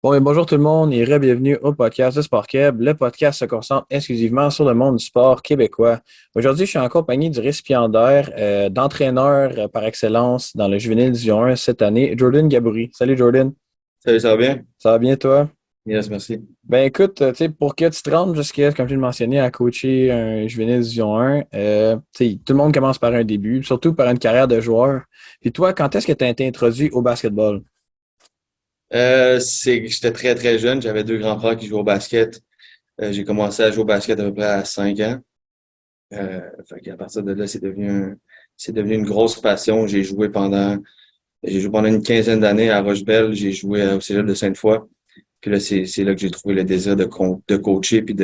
Bon, et bonjour tout le monde et bienvenue au podcast de Sport Québec. Le podcast se concentre exclusivement sur le monde du sport québécois. Aujourd'hui, je suis en compagnie du récipiendaire d'entraîneur par excellence dans le juvénile Division 1 cette année, Jordan Gaboury. Salut Jordan, Salut, ça va bien? ça va bien toi? Yes, merci. Ben écoute, tu sais, pour que tu te rendes jusqu'à, comme je l'ai mentionné, à coacher un juvénile Division 1, tu sais, tout le monde commence par un début, surtout par une carrière de joueur. Puis toi, quand est-ce que tu as été introduit au basketball? J'étais très, très jeune. J'avais deux grands frères qui jouaient au basket. J'ai commencé à jouer au basket à peu près à 5 ans. Fait qu'à partir de là, c'est devenu une grosse passion. J'ai joué pendant une quinzaine d'années à Rochebelle. J'ai joué au Cégep de Sainte-Foy. Puis là, c'est là que j'ai trouvé le désir de coacher puis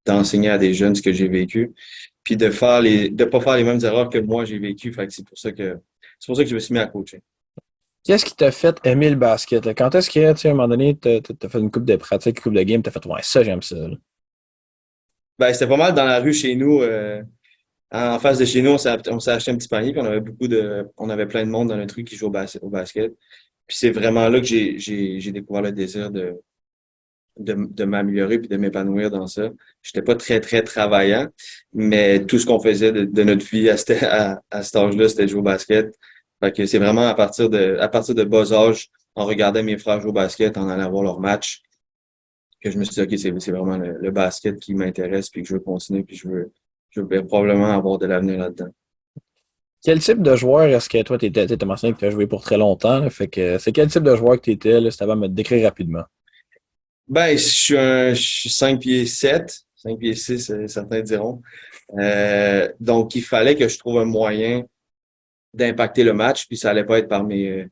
d'enseigner à des jeunes ce que j'ai vécu. Puis de pas faire les mêmes erreurs que moi j'ai vécu. Fait que c'est pour ça que je me suis mis à coacher. Qu'est-ce qui t'a fait aimer le basket, là? Quand est-ce que, tu sais, à un moment donné, t'as fait une coupe de pratique, une coupe de game, t'as fait, ouais, ça, j'aime ça, là. Ben, c'était pas mal dans la rue chez nous. En face de chez nous, on s'est acheté un petit panier, puis on avait plein de monde dans le truc qui joue au basket. Puis c'est vraiment là que j'ai découvert le désir de m'améliorer puis de m'épanouir dans ça. J'étais pas très, très travaillant, mais tout ce qu'on faisait de notre vie à cet âge-là, c'était de jouer au basket. Fait que c'est vraiment à partir de bas âge, en regardant mes frères jouer au basket, en allant voir leurs matchs, que je me suis dit, OK, c'est vraiment le basket qui m'intéresse, puis que je veux continuer, puis je veux probablement avoir de l'avenir là-dedans. Quel type de joueur est-ce que toi, t'as mentionné que tu as joué pour très longtemps, là, fait que c'est quel type de joueur que tu étais, là, si t'avais à me décrire rapidement? Ben, je suis 5 pieds 7, 5 pieds 6, certains diront. Donc, il fallait que je trouve un moyen d'impacter le match, puis ça allait pas être par mes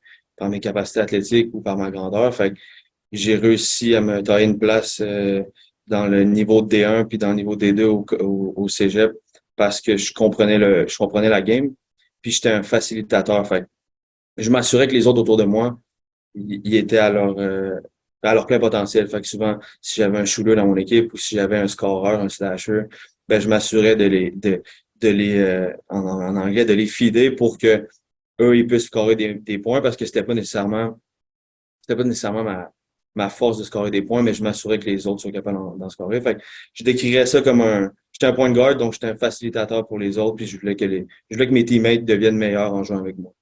capacités athlétiques ou par ma grandeur. Fait que j'ai réussi à me tailler une place dans le niveau D1 puis dans le niveau D2 au Cégep parce que je comprenais la game, puis j'étais un facilitateur. Fait que je m'assurais que les autres autour de moi, ils étaient à leur plein potentiel. Fait que souvent, si j'avais un shooter dans mon équipe ou si j'avais un scoreur, un slasher, ben je m'assurais de les en anglais, de les feeder pour que eux, ils puissent scorer des points parce que c'était pas nécessairement ma force de scorer des points, mais je m'assurais que les autres soient capables d'en scorer. Fait que je décrirais ça comme j'étais un point de garde, donc j'étais un facilitateur pour les autres, puis je voulais que mes teammates deviennent meilleurs en jouant avec moi.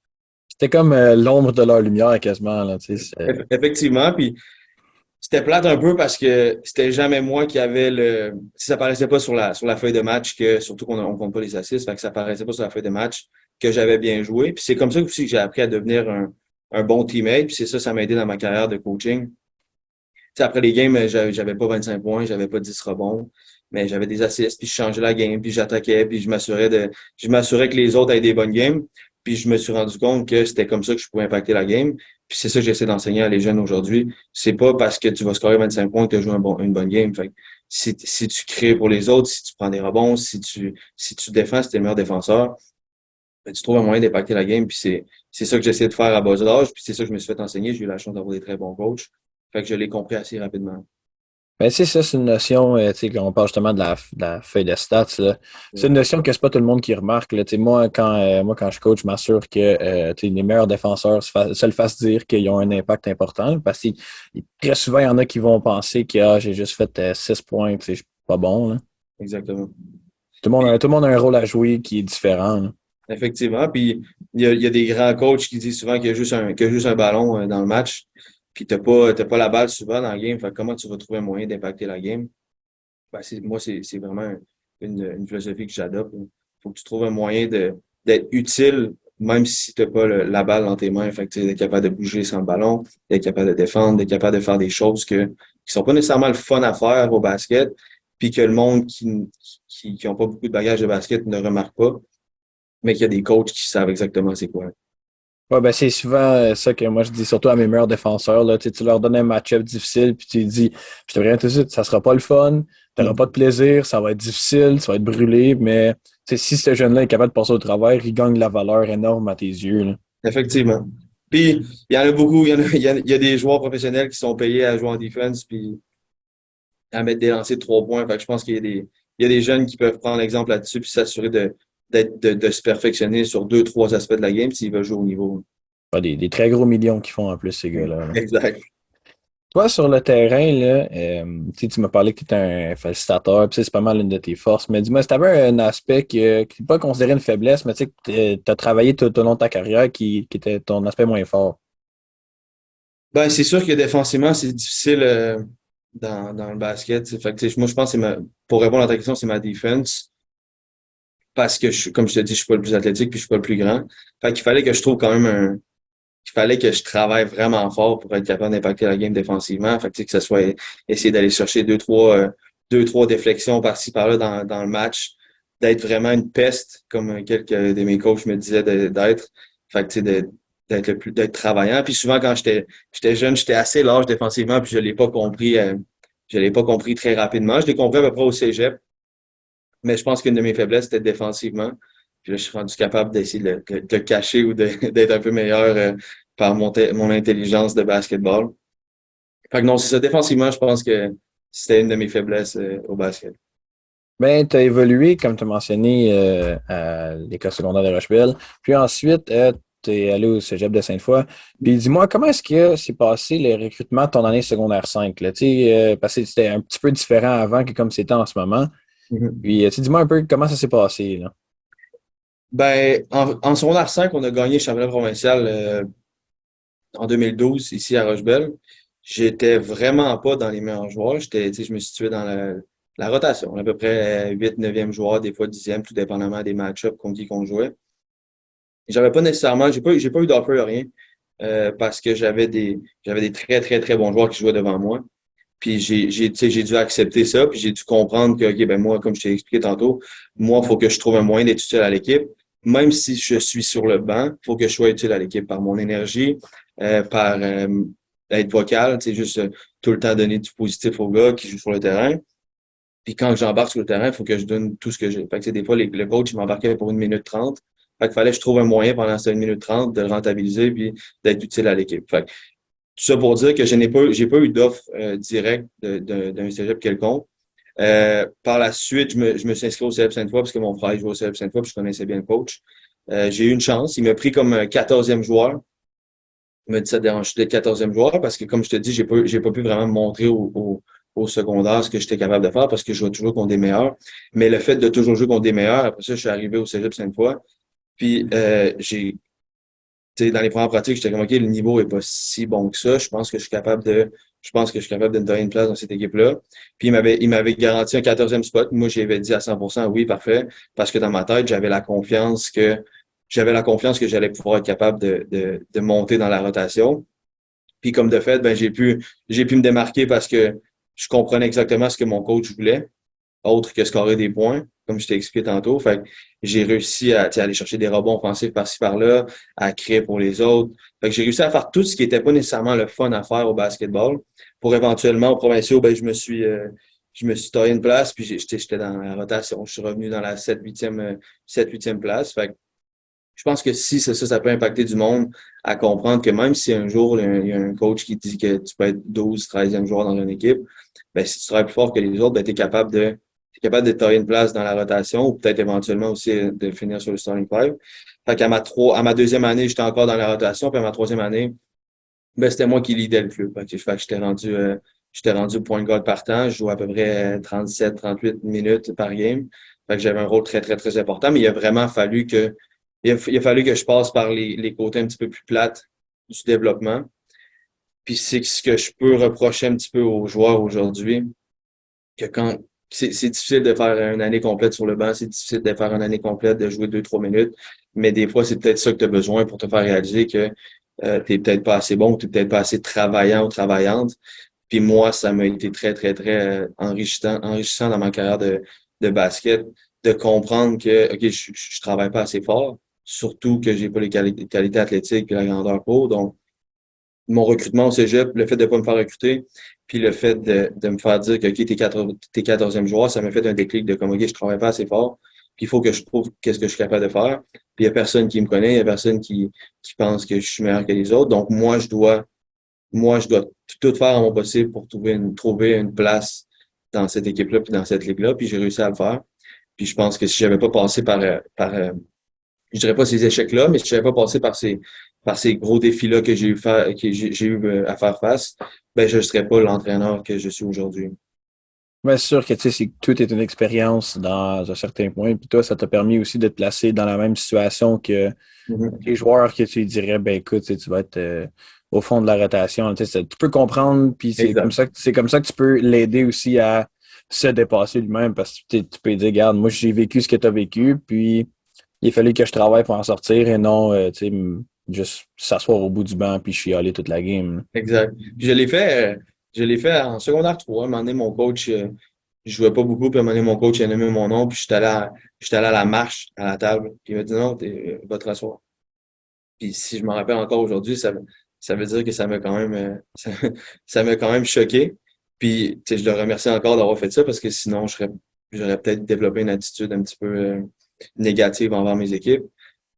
C'était comme l'ombre de leur lumière, quasiment, là, tu sais. Effectivement, puis c'était plate un peu parce que c'était jamais moi qui avait si ça paraissait pas sur la feuille de match surtout on compte pas les assists, fait que ça paraissait pas sur la feuille de match que j'avais bien joué. Puis c'est comme ça aussi que j'ai appris à devenir un bon teammate. Puis c'est ça, ça m'a aidé dans ma carrière de coaching. Tu sais, après les games, j'avais pas 25 points, j'avais pas 10 rebonds, mais j'avais des assists, puis je changeais la game, puis j'attaquais, puis je m'assurais que les autres avaient des bonnes games. Puis je me suis rendu compte que c'était comme ça que je pouvais impacter la game. Puis c'est ça que j'essaie d'enseigner à les jeunes aujourd'hui. C'est pas parce que tu vas scorer 25 points que tu joues une bonne game. Fait que si tu crées pour les autres, si tu prends des rebonds, si tu défends, si tu es le meilleur défenseur, ben, tu trouves un moyen d'impacter la game. Puis c'est ça que j'essaie de faire à bas âge. Puis c'est ça que je me suis fait enseigner. J'ai eu la chance d'avoir des très bons coachs. Fait que je l'ai compris assez rapidement. Ben, tu sais, ça, c'est une notion, tu sais, quand on parle justement de la feuille de stats, là. C'est une notion que c'est pas tout le monde qui remarque, là. Tu sais, moi, quand je coach, je m'assure que, tu sais, les meilleurs défenseurs se le fassent dire qu'ils ont un impact important, là, parce que très souvent, il y en a qui vont penser que, ah, j'ai juste fait 6 points, tu sais, je suis pas bon, là. Exactement. Tout le monde a un rôle à jouer qui est différent, là. Effectivement. Puis il y a des grands coachs qui disent souvent qu'il y a juste un ballon dans le match. Puis t'as pas la balle souvent dans le game. Fait que comment tu vas trouver un moyen d'impacter la game? Ben, c'est vraiment une philosophie que j'adopte. Il faut que tu trouves un moyen d'être utile, même si t'as pas la balle dans tes mains. Fait que tu sais, d'être capable de bouger sans le ballon, d'être capable de défendre, d'être capable de faire des choses qui sont pas nécessairement le fun à faire au basket, puis que le monde qui ont pas beaucoup de bagages de basket ne remarque pas, mais qu'il y a des coachs qui savent exactement c'est quoi. Ouais, ben c'est souvent ça que moi je dis, surtout à mes meilleurs défenseurs. Là, tu leur donnes un match-up difficile, puis tu dis, je te préviens tout de suite, ça sera pas le fun, tu n'auras pas de plaisir, ça va être difficile, ça va être brûlé, mais si ce jeune-là est capable de passer au travers, il gagne de la valeur énorme à tes yeux, là. Effectivement. Puis, il y en a beaucoup, il y a des joueurs professionnels qui sont payés à jouer en defense puis à mettre des lancers de 3 points. Fait que je pense il y a des jeunes qui peuvent prendre l'exemple là-dessus puis s'assurer de se perfectionner sur deux, trois aspects de la game s'ils veulent jouer au niveau. Pas des très gros millions qu'ils font en plus, ces gars-là, là. Exact. Toi, sur le terrain, là, tu m'as parlé que tu étais un félicitateur, puis c'est pas mal une de tes forces, mais dis-moi, si tu avais un aspect qui n'est pas considéré une faiblesse, mais tu sais que tu as travaillé tout au long de ta carrière qui était ton aspect moins fort. Ben, c'est sûr que défensivement, c'est difficile dans le basket. Fait que, tu sais, moi, je pense que pour répondre à ta question, c'est ma défense. Parce que, comme je te dis, je suis pas le plus athlétique puis je suis pas le plus grand. Fait qu'il fallait que je trouve quand même il fallait que je travaille vraiment fort pour être capable d'impacter la game défensivement. Fait que, tu sais, que ce soit essayer d'aller chercher deux, trois déflexions par-ci, par-là dans le match, d'être vraiment une peste, comme quelques de mes coachs me disaient d'être. Fait que, tu sais, d'être travaillant. Puis souvent, quand j'étais jeune, j'étais assez large défensivement, puis je l'ai pas compris très rapidement. Je l'ai compris à peu près au cégep, mais je pense qu'une de mes faiblesses, c'était défensivement. Puis là, je suis rendu capable d'essayer de le cacher ou d'être un peu meilleur par mon intelligence de basketball. Fait que non, c'est ça. Défensivement, je pense que c'était une de mes faiblesses au basket. Ben, tu as évolué, comme tu as mentionné, à l'école secondaire de Rocheville. Puis ensuite, tu es allé au Cégep de Sainte-Foy. Puis dis-moi, comment est-ce que s'est passé le recrutement de ton année secondaire 5 là? Tu sais, parce que c'était un petit peu différent avant que comme c'était en ce moment. Mhm. Puis, tu sais, dis-moi un peu comment ça s'est passé, là. Ben, en secondaire 5, on a gagné le championnat provincial en 2012 ici à Rochebelle. J'étais vraiment pas dans les meilleurs joueurs. Tu sais, je me situais dans la rotation, à peu près 8, 9e joueur, des fois 10e, tout dépendamment des match-ups qu'on jouait. J'avais pas nécessairement, j'ai pas eu d'offer rien parce que j'avais des très, très, très bons joueurs qui jouaient devant moi. Puis tu sais, j'ai dû accepter ça, puis j'ai dû comprendre que, OK, ben moi, comme je t'ai expliqué tantôt, moi, il faut que je trouve un moyen d'être utile à l'équipe. Même si je suis sur le banc, il faut que je sois utile à l'équipe par mon énergie, par être vocal, tu sais, juste tout le temps donner du positif aux gars qui jouent sur le terrain. Puis quand j'embarque sur le terrain, il faut que je donne tout ce que j'ai. Fait que, tu sais, des fois, le coach, il m'embarquait pour 1 minute 30. Fait qu'il fallait que je trouve un moyen pendant cette 1 minute 30 de le rentabiliser puis d'être utile à l'équipe. Fait que, tout ça pour dire que j'ai pas eu d'offre directe d'un cégep quelconque. Par la suite, je me suis inscrit au Cégep Sainte-Foy parce que mon frère jouait au Cégep Sainte-Foy puis je connaissais bien le coach. J'ai eu une chance. Il m'a pris comme 14e joueur. Il m'a dit ça te dérange d'être 14e joueur parce que, comme je te dis, j'ai pas pu vraiment me montrer au secondaire ce que j'étais capable de faire parce que je jouais toujours contre des meilleurs. Mais le fait de toujours jouer contre des meilleurs, après ça, je suis arrivé au Cégep Sainte-Foy. Puis tu sais, dans les premières pratiques, j'étais comme, OK, le niveau est pas si bon que ça. Je pense que je suis capable de me donner une place dans cette équipe-là. Puis il m'avait garanti un 14e spot. Moi, j'avais dit à 100% oui, parfait. Parce que dans ma tête, j'avais la confiance que j'allais pouvoir être capable de monter dans la rotation. Puis comme de fait, ben, j'ai pu me démarquer parce que je comprenais exactement ce que mon coach voulait autre que scorer des points, comme je t'ai expliqué tantôt. Fait que j'ai réussi à, tu sais, aller chercher des rebonds offensifs par-ci par-là, à créer pour les autres. Fait que j'ai réussi à faire tout ce qui n'était pas nécessairement le fun à faire au basketball pour éventuellement au provinciaux, ben, je me suis taillé une place, puis j'étais dans la rotation. Je suis revenu dans la 7 8e place. Fait que je pense que si ça peut impacter du monde à comprendre que même si un jour il y a un coach qui dit que tu peux être 12, 13e joueur dans une équipe, ben, si tu travailles plus fort que les autres, ben, t'es capable de tailler une place dans la rotation ou peut-être éventuellement aussi de finir sur le starting five. Fait qu'à à ma deuxième année, j'étais encore dans la rotation, puis à ma troisième année, ben, c'était moi qui leadais le club. Fait que j'étais rendu point guard partant. Je jouais à peu près 37, 38 minutes par game. Fait que j'avais un rôle très, très, très important, mais il a fallu que je passe par les côtés un petit peu plus plates du développement. Puis c'est ce que je peux reprocher un petit peu aux joueurs aujourd'hui, que quand c'est difficile de faire une année complète sur le banc, c'est difficile de faire une année complète, de jouer 2, 3 minutes, mais des fois, c'est peut-être ça que tu as besoin pour te faire réaliser que tu peut-être pas assez bon, tu peut-être pas assez travaillant ou travaillante. Puis moi, ça m'a été très, très, très enrichissant dans ma carrière de basket, de comprendre que, OK, je travaille pas assez fort, surtout que j'ai pas les qualités athlétiques et la grandeur pour. Donc, mon recrutement au cégep, le fait de ne pas me faire recruter, puis le fait de me faire dire que OK, t'es 14e joueur, ça m'a fait un déclic de comme OK, je travaille pas assez fort, puis il faut que je prouve qu'est-ce que je suis capable de faire. Puis il y a personne qui me connaît, il y a personne qui pense que je suis meilleur que les autres. Donc moi, je dois tout faire à mon possible pour trouver une place dans cette équipe-là, puis dans cette ligue-là, puis j'ai réussi à le faire. Puis je pense que si j'avais pas passé je dirais pas ces échecs-là, mais si j'avais pas passé par ces gros défis-là que j'ai eu à faire face, ben je ne serais pas l'entraîneur que je suis aujourd'hui. Mais c'est sûr que tu sais, c'est que tout est une expérience dans un certain point. Puis toi, ça t'a permis aussi de te placer dans la même situation que les Mhm. joueurs que tu dirais, ben écoute, tu vas être au fond de la rotation. Tu peux comprendre, puis Exact. c'est comme ça que tu peux l'aider aussi à se dépasser lui-même parce que tu peux dire, regarde, moi j'ai vécu ce que tu as vécu, puis il a fallu que je travaille pour en sortir et non juste s'asseoir au bout du banc puis chialer toute la game. Exact. Puis je l'ai fait en secondaire 3. À un moment donné, mon coach, je jouais pas beaucoup, puis à un moment donné, mon coach, il a nommé mon nom, puis j'étais allé à la marche, à la table, puis il m'a dit non, va te rasseoir. Puis si je me rappelle encore aujourd'hui, ça veut dire que ça m'a quand même, ça m'a quand même choqué. Puis, tu sais, je le remercie encore d'avoir fait ça parce que sinon, j'aurais peut-être développé une attitude un petit peu négative envers mes équipes.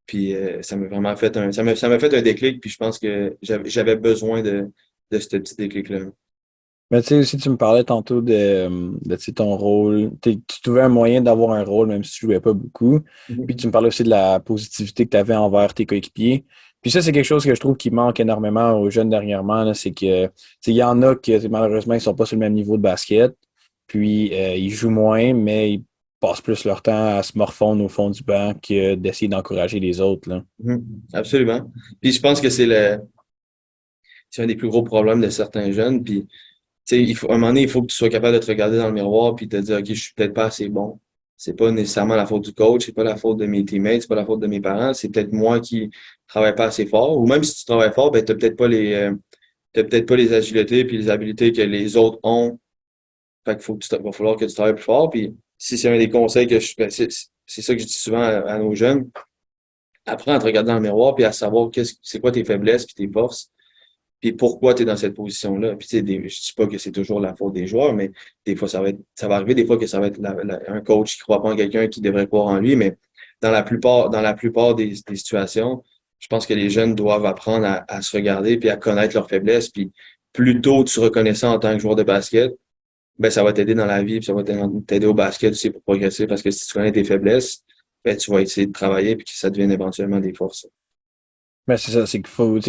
Puis, ça m'a vraiment fait ça m'a fait un déclic. Puis, je pense que j'avais besoin de ce petit déclic-là. Mais tu sais, aussi, tu me parlais tantôt de tu sais, ton rôle. Tu trouvais un moyen d'avoir un rôle, même si tu jouais pas beaucoup. Puis tu me parlais aussi de la positivité que tu avais envers tes coéquipiers. Puis ça, c'est quelque chose que je trouve qui manque énormément aux jeunes dernièrement, là, c'est que tu sais, il y en a qui, malheureusement, ils sont pas sur le même niveau de basket. Puis ils jouent moins, mais ils passent plus leur temps à se morfondre au fond du banc que d'essayer d'encourager les autres, là. Mhm. Absolument. Puis, je pense que c'est un des plus gros problèmes de certains jeunes. Puis, tu sais, à un moment donné, il faut que tu sois capable de te regarder dans le miroir puis te dire, OK, je suis peut-être pas assez bon. C'est pas nécessairement la faute du coach, c'est pas la faute de mes teammates, c'est pas la faute de mes parents, c'est peut-être moi qui travaille pas assez fort. Ou même si tu travailles fort, ben, t'as peut-être pas les agilités puis les habiletés que les autres ont. Fait qu'il va falloir que tu travailles plus fort. Puis, si c'est un des conseils ben, c'est ça que je dis souvent à nos jeunes. Apprends à te regarder dans le miroir puis à savoir c'est quoi tes faiblesses puis tes forces puis pourquoi tu es dans cette position-là. Puis tu sais, je dis pas que c'est toujours la faute des joueurs, mais des fois, ça va arriver des fois que ça va être un coach qui croit pas en quelqu'un qui devrait croire en lui, mais dans la plupart des situations, je pense que les jeunes doivent apprendre à se regarder puis à connaître leurs faiblesses. Puis plus tôt tu reconnais ça en tant que joueur de basket, ben ça va t'aider dans la vie, puis ça va t'aider au basket aussi pour progresser, parce que si tu connais tes faiblesses, ben tu vas essayer de travailler puis que ça devienne éventuellement des forces. Mais c'est ça, c'est qu'il faut.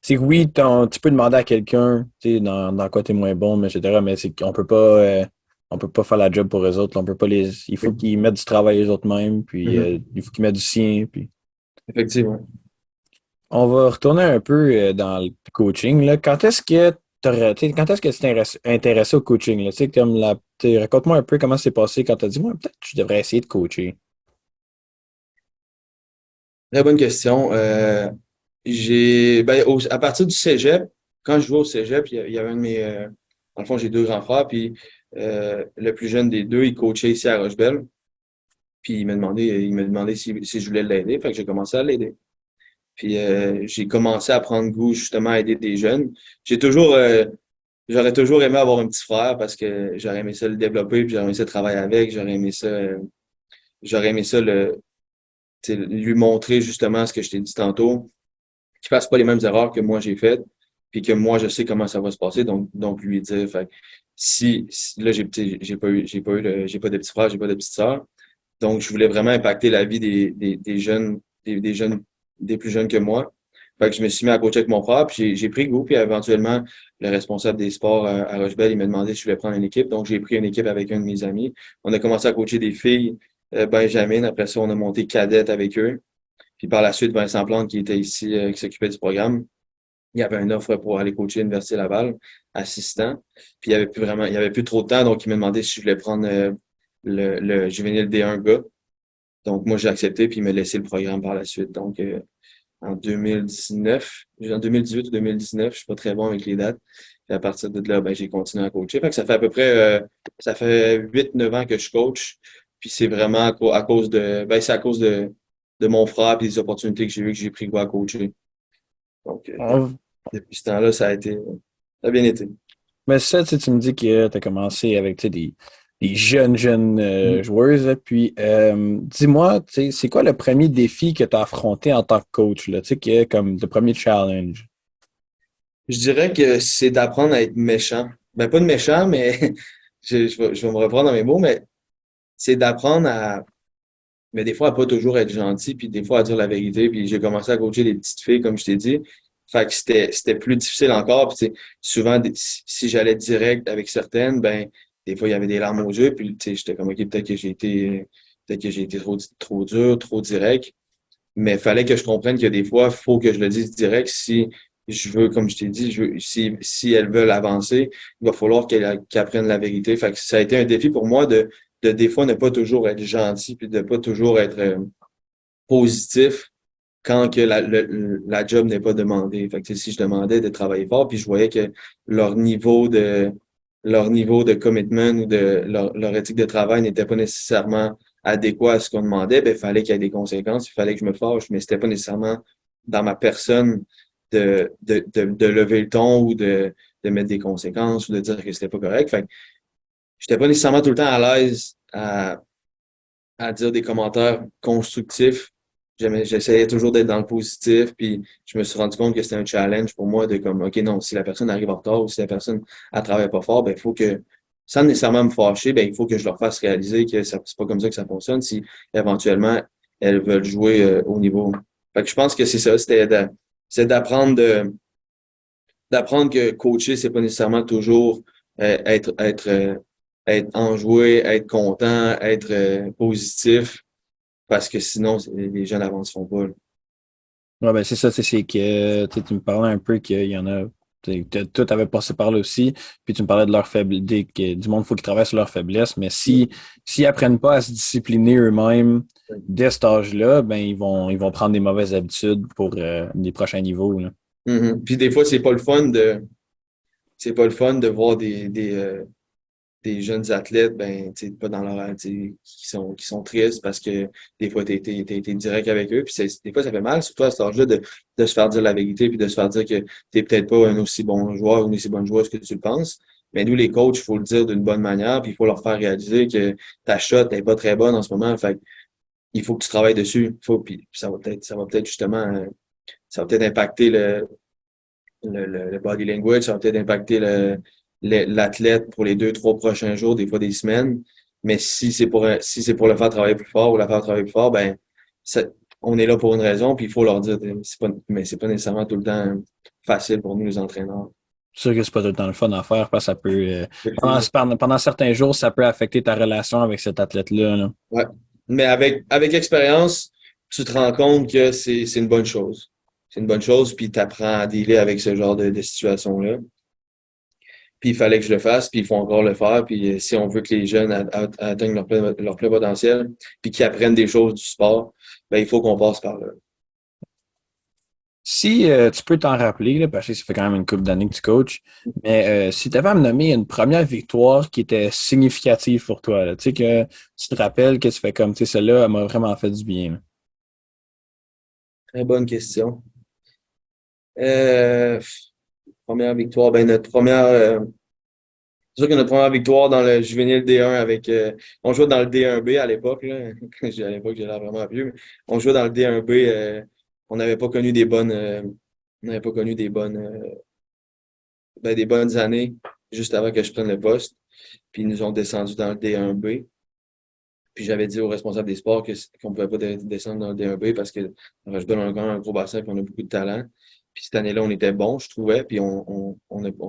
C'est que oui, tu peux demander à quelqu'un dans quoi tu es moins bon, mais etc. Mais c'est qu'on peut pas on peut pas faire la job pour eux autres. On peut pas il faut qu'ils mettent du travail eux autres mêmes, puis Mhm. il faut qu'ils mettent du sien. Puis Effectivement. on va retourner un peu dans le coaching. Là. Quand est-ce que tu t'es intéressé au coaching? Là? Tu sais, raconte-moi un peu comment c'est passé quand tu as dit moi, peut-être que je devrais essayer de coacher. Très bonne question. À partir du cégep, quand je jouais au cégep, il y avait un de dans le fond, j'ai deux grands frères, puis le plus jeune des deux, il coachait ici à Rochebelle, puis il m'a demandé si je voulais l'aider, fait que j'ai commencé à l'aider. Puis j'ai commencé à prendre goût justement à aider des jeunes. J'aurais toujours aimé avoir un petit frère parce que j'aurais aimé ça le développer, puis j'aurais aimé ça travailler avec, j'aurais aimé ça tu sais, lui montrer justement ce que je t'ai dit tantôt qu'il fasse pas les mêmes erreurs que moi j'ai faites, puis que moi je sais comment ça va se passer, donc lui dire, fait là j'ai pas de petit frère, j'ai pas de petite sœur, donc je voulais vraiment impacter la vie des jeunes, des jeunes, des plus jeunes que moi. Fait que je me suis mis à coacher avec mon frère, puis j'ai pris goût, puis éventuellement, le responsable des sports à Rochebelle, il m'a demandé si je voulais prendre une équipe. Donc, j'ai pris une équipe avec un de mes amis. On a commencé à coacher des filles, Benjamin. Après ça, on a monté cadette avec eux. Puis par la suite, Vincent Plante, qui était ici, qui s'occupait du programme, il y avait une offre pour aller coacher à l'Université Laval, assistant. Puis il y avait plus trop de temps, donc il m'a demandé si je voulais prendre le juvénile D1 gars. Donc moi, j'ai accepté, puis il m'a laissé le programme par la suite. Donc en 2019, en 2018 ou 2019, je suis pas très bon avec les dates. Puis à partir de là, ben, j'ai continué à coacher. Fait que ça fait à peu près ça fait 8-9 ans que je coach. Puis c'est vraiment à cause c'est à cause de mon frère et des opportunités que j'ai eues que j'ai pris goût à coacher. Donc, depuis ce temps-là, ça a bien été. Mais ça, tu me dis que tu as commencé avec tu sais, des jeunes Mhm. joueuses. Là. Puis, dis-moi, tu sais, c'est quoi le premier défi que tu as affronté en tant que coach? Là, tu sais, qui est comme le premier challenge? Je dirais que c'est d'apprendre à être méchant. Ben, pas de méchant, mais je vais me reprendre dans mes mots, mais c'est d'apprendre mais des fois, à pas toujours être gentil, puis des fois, à dire la vérité. Puis j'ai commencé à coacher des petites filles, comme je t'ai dit. Fait que c'était plus difficile encore. Puis, tu sais, souvent, si j'allais direct avec certaines, ben, des fois, il y avait des larmes aux yeux. Puis, tu sais, j'étais comme, OK, peut-être que j'ai été trop dur, trop direct. Mais il fallait que je comprenne que des fois, il faut que je le dise direct si je veux, comme je t'ai dit, si elles veulent avancer, il va falloir qu'elles apprennent la vérité. Fait que ça a été un défi pour moi de des fois ne pas toujours être gentil puis de pas toujours être positif quand que la job n'est pas demandée. Fait que, tu sais, si je demandais de travailler fort puis je voyais que leur niveau de leur niveau de commitment ou de leur éthique de travail n'était pas nécessairement adéquat à ce qu'on demandait, ben, il fallait qu'il y ait des conséquences, il fallait que je me fâche, mais c'était pas nécessairement dans ma personne de lever le ton ou de mettre des conséquences ou de dire que c'était pas correct. Fait que j'étais pas nécessairement tout le temps à l'aise à dire des commentaires constructifs. J'essayais toujours d'être dans le positif, puis je me suis rendu compte que c'était un challenge pour moi de comme, OK, non, si la personne arrive en retard ou si la personne ne travaille pas fort, ben, il faut que, sans nécessairement me fâcher, ben, il faut que je leur fasse réaliser que c'est pas comme ça que ça fonctionne si éventuellement elles veulent jouer au niveau. Fait que je pense que c'est ça, c'est d'apprendre que coacher, c'est pas nécessairement toujours être enjoué, être content, être positif, parce que sinon, les gens n'avanceront pas. Là. Ouais, ben c'est ça, c'est que tu me parlais un peu qu'il y en a. Tout avait passé par là aussi, puis tu me parlais de leur faiblesse, du monde, il faut qu'ils travaillent sur leur faiblesse, mais s'ils apprennent pas à se discipliner eux-mêmes dès cet âge-là, ben ils vont prendre des mauvaises habitudes pour les prochains niveaux. Là. Mm-hmm. Puis des fois, c'est pas le fun de voir des jeunes athlètes, ben, tu sais, pas dans leur, tu sais, qui sont tristes parce que des fois, t'es direct avec eux. Puis des fois, ça fait mal, surtout à cet âge-là, de se faire dire la vérité puis de se faire dire que t'es peut-être pas un aussi bon joueur ou une aussi bonne joueuse que tu le penses. Mais nous, les coachs, il faut le dire d'une bonne manière, puis il faut leur faire réaliser que ta shot n'est pas très bonne en ce moment. Fait il faut que tu travailles dessus. Puis ça va peut-être justement, ça va peut-être impacter le body language, ça va peut-être impacter l'athlète pour les 2, 3 prochains jours, des fois des semaines. Mais si c'est pour le faire travailler plus fort ou la faire travailler plus fort, ben, ça, on est là pour une raison, puis il faut leur dire, mais c'est pas nécessairement tout le temps facile pour nous, les entraîneurs. C'est sûr que c'est pas tout le temps le fun à faire parce que ça peut pendant certains jours, ça peut affecter ta relation avec cet athlète-là. Là. Ouais. Mais avec expérience, tu te rends compte que c'est une bonne chose. C'est une bonne chose, puis tu apprends à dealer avec ce genre de situation-là. Puis il fallait que je le fasse, puis il faut encore le faire. Puis si on veut que les jeunes atteignent leur plein potentiel, puis qu'ils apprennent des choses du sport, ben il faut qu'on passe par là. Si tu peux t'en rappeler, là, parce que ça fait quand même une couple d'années que tu coaches, mais si tu avais à me nommer une première victoire qui était significative pour toi, là, tu sais que tu te rappelles que tu fais comme, tu sais, celle-là, elle m'a vraiment fait du bien. Là. Très bonne question. Euh, Première victoire, ben notre première. C'est sûr que notre première victoire dans le juvénile D1 avec. On jouait dans le D1B à l'époque, là. À l'époque, j'ai l'air vraiment vieux, mais on jouait dans le D1B. On n'avait pas connu des bonnes. On n'avait pas connu des bonnes années juste avant que je prenne le poste. Puis ils nous ont descendu dans le D1B. Puis j'avais dit aux responsables des sports qu'on ne pouvait pas descendre dans le D1B parce que Rochebelle a un gros bassin et on a beaucoup de talent. Puis cette année-là, on était bon, je trouvais, puis on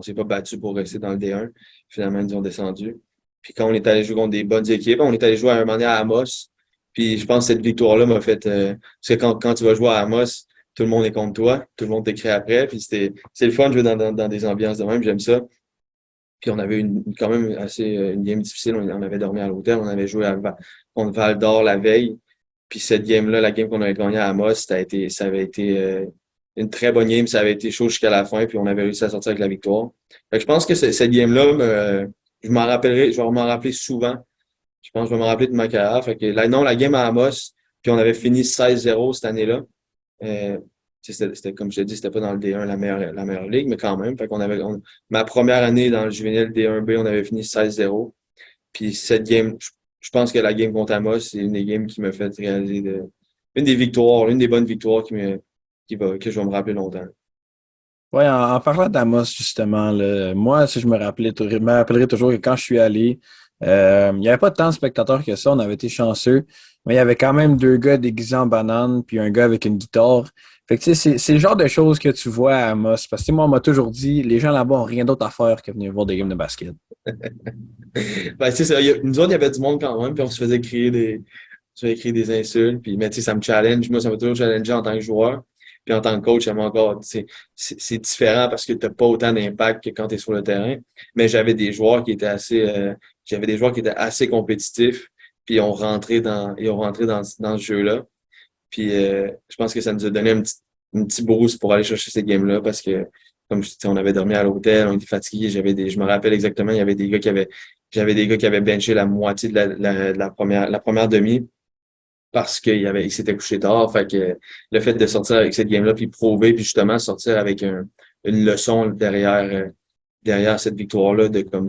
s'est pas battu pour rester dans le D1. Finalement, ils nous ont descendu. Puis quand on est allé jouer contre des bonnes équipes, on est allé jouer à un moment donné à Amos. Puis je pense que cette victoire-là m'a fait... parce que quand tu vas jouer à Amos, tout le monde est contre toi, tout le monde t'écrit après. Puis c'est le fun de jouer dans des ambiances de même, j'aime ça. Puis on avait quand même une game difficile. On avait dormi à l'hôtel. On avait joué contre Val d'Or la veille. Puis cette game-là, la game qu'on avait gagnée à Amos, ça avait été une très bonne game. Ça avait été chaud jusqu'à la fin. Puis on avait réussi à sortir avec la victoire. Fait que je pense que cette game-là, je vais m'en rappeler souvent. Je pense que je vais me rappeler de ma carrière. Fait que non, la game à Amos, puis on avait fini 16-0 cette année-là. Euh, c'était, comme je te dis, c'était pas dans le D1 la meilleure ligue, mais quand même. Fait qu'on ma première année dans le juvénile D1B, on avait fini 16-0. Puis cette game, je pense que la game contre Amos, c'est une des games qui m'a fait réaliser une des victoires, une des bonnes victoires que je vais me rappeler longtemps. Ouais, en parlant d'Amos, justement, là, moi, si je je me rappellerai toujours que quand je suis allé, il n'y avait pas tant de spectateurs que ça. On avait été chanceux. Mais il y avait quand même deux gars déguisés en banane, puis un gars avec une guitare. Fait que, tu sais, c'est le genre de choses que tu vois à Amos. Parce que, moi, on m'a toujours dit, les gens là-bas ont rien d'autre à faire que venir voir des games de basket. Ben, c'est ça. Nous autres, il y avait du monde quand même, puis on se faisait crier des insultes. Puis, mais tu sais, ça me challenge. Moi, ça m'a toujours challengé en tant que joueur. Puis en tant que coach, ça m'a encore, c'est différent parce que tu n'as pas autant d'impact que quand tu es sur le terrain. Mais j'avais des joueurs qui étaient assez compétitifs, puis ils ont rentré dans ce jeu-là. Puis je pense que ça nous a donné un petit boost pour aller chercher ces games-là parce que, comme je disais, on avait dormi à l'hôtel, on était fatigués. Je me rappelle exactement, il y avait des gars j'avais des gars qui avaient benché la moitié de la première demi parce ils s'étaient couchés tard. Fait que le fait de sortir avec cette game-là, puis prouver, puis justement sortir avec une leçon derrière cette victoire-là, de comme,